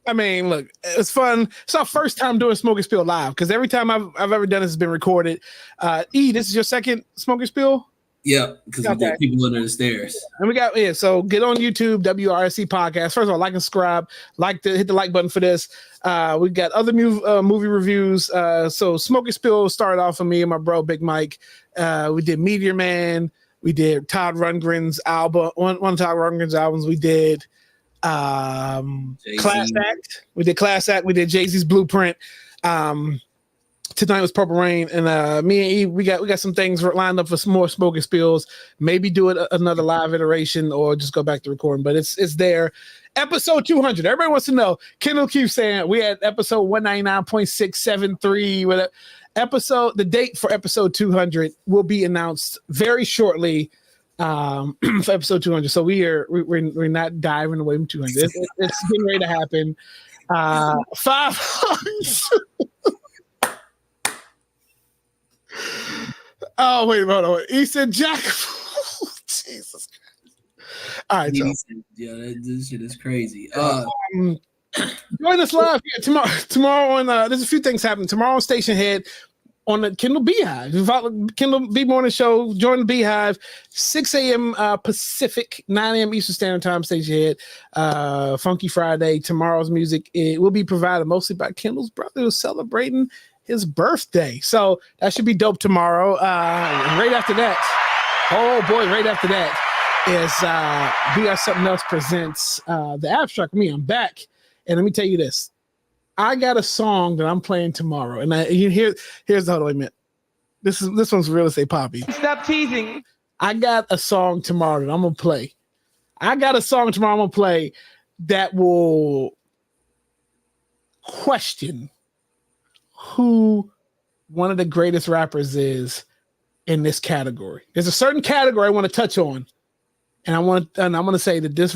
I mean, look, it's fun. It's our first time doing Smoque N Spiel live because every time I've ever done this has been recorded. E, this is your second Smoque N Spiel? Yeah, because we got people under the stairs. And we got, so get on YouTube, WRSE podcast. First of all, like and subscribe, hit the like button for this. We got other movie reviews. So Smoque N Spiel started off for me and my bro, Big Mike. We did Meteor Man. We did Todd Rundgren's album, one of Todd Rundgren's albums. We did Class Act. We did Class Act. We did Jay-Z's Blueprint. Tonight was Purple Rain, and me and E, we got some things lined up for some more Smoque N Spiels. Maybe do it another live iteration, or just go back to recording. But it's there. Episode 200. Everybody wants to know. Kendall keeps saying we had episode 199.673. With the date for episode 200 will be announced very shortly. For episode 200. So we're not diving away from 200. It's getting ready to happen. 5. Oh, wait, hold on. He said Jack. Jesus Christ. All right. Yeah, this shit is crazy. Join us live tomorrow on there's a few things happening. Tomorrow on Station Head on the Kindle Beehive. Kindle Bee Morning Show. Join the Beehive. 6 a.m. Pacific, 9 a.m. Eastern Standard Time, Station Head. Funky Friday. Tomorrow's music will be provided mostly by Kendall's brother who's celebrating his birthday. So that should be dope tomorrow. Right after that, is We Are Something Else presents The Abstract. Me, I'm back. And let me tell you this. I got a song that I'm playing tomorrow. And here's the whole minute. This one's real estate poppy. Stop teasing. I got a song tomorrow that I'm gonna play. That will question who one of the greatest rappers is in this category. There's a certain category I want to touch on, and I'm going to say that this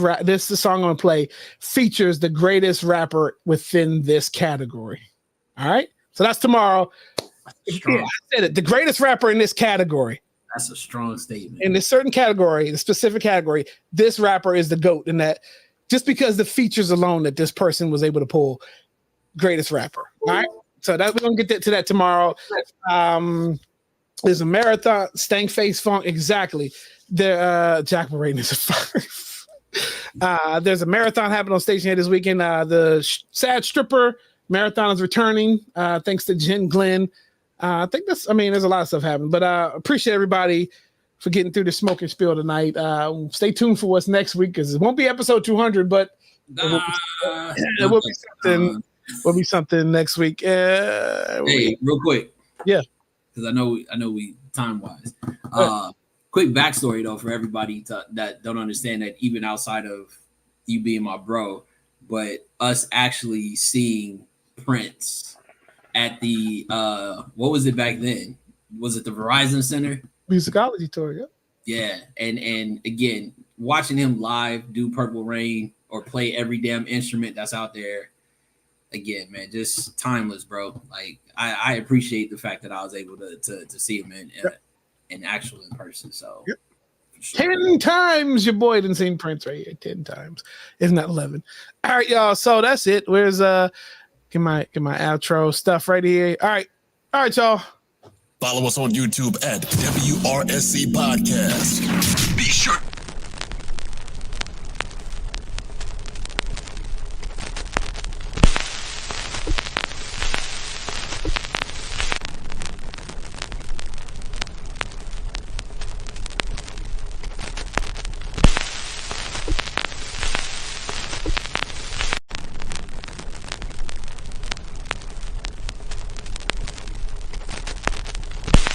song I'm going to play features the greatest rapper within this category. All right, so that's tomorrow. Yeah, I said it. The greatest rapper in this category. That's a strong statement. In this certain category, the specific category, this rapper is the GOAT in that. Just because the features alone that this person was able to pull, greatest rapper. All right. So we're gonna get to that tomorrow. There's a marathon, Stank Face Funk, exactly. The Jack Moraine is a 5. There's a marathon happening on Station Head this weekend. The Sad Stripper Marathon is returning. Thanks to Jen Glenn. I think there's a lot of stuff happening, but appreciate everybody for getting through the Smoque N Spiel tonight. Stay tuned for what's next week because it won't be episode 200, but it will be something. Will be something next week. Hey, real quick, yeah, because I know we time wise. Quick backstory though for everybody that don't understand that even outside of you being my bro, but us actually seeing Prince at the what was it back then? Was it the Verizon Center? Musicology tour, yeah. Yeah, and again, watching him live do Purple Rain or play every damn instrument that's out there. Again, man, just timeless, bro. Like I appreciate the fact that I was able to see him in actual in person. So yep. Sure. 10 times your boy didn't sing Prince right here. 10 times. It's not 11. All right, y'all. So that's it. Where's get my outro stuff right here. All right, y'all. Follow us on YouTube at WRSE Podcast.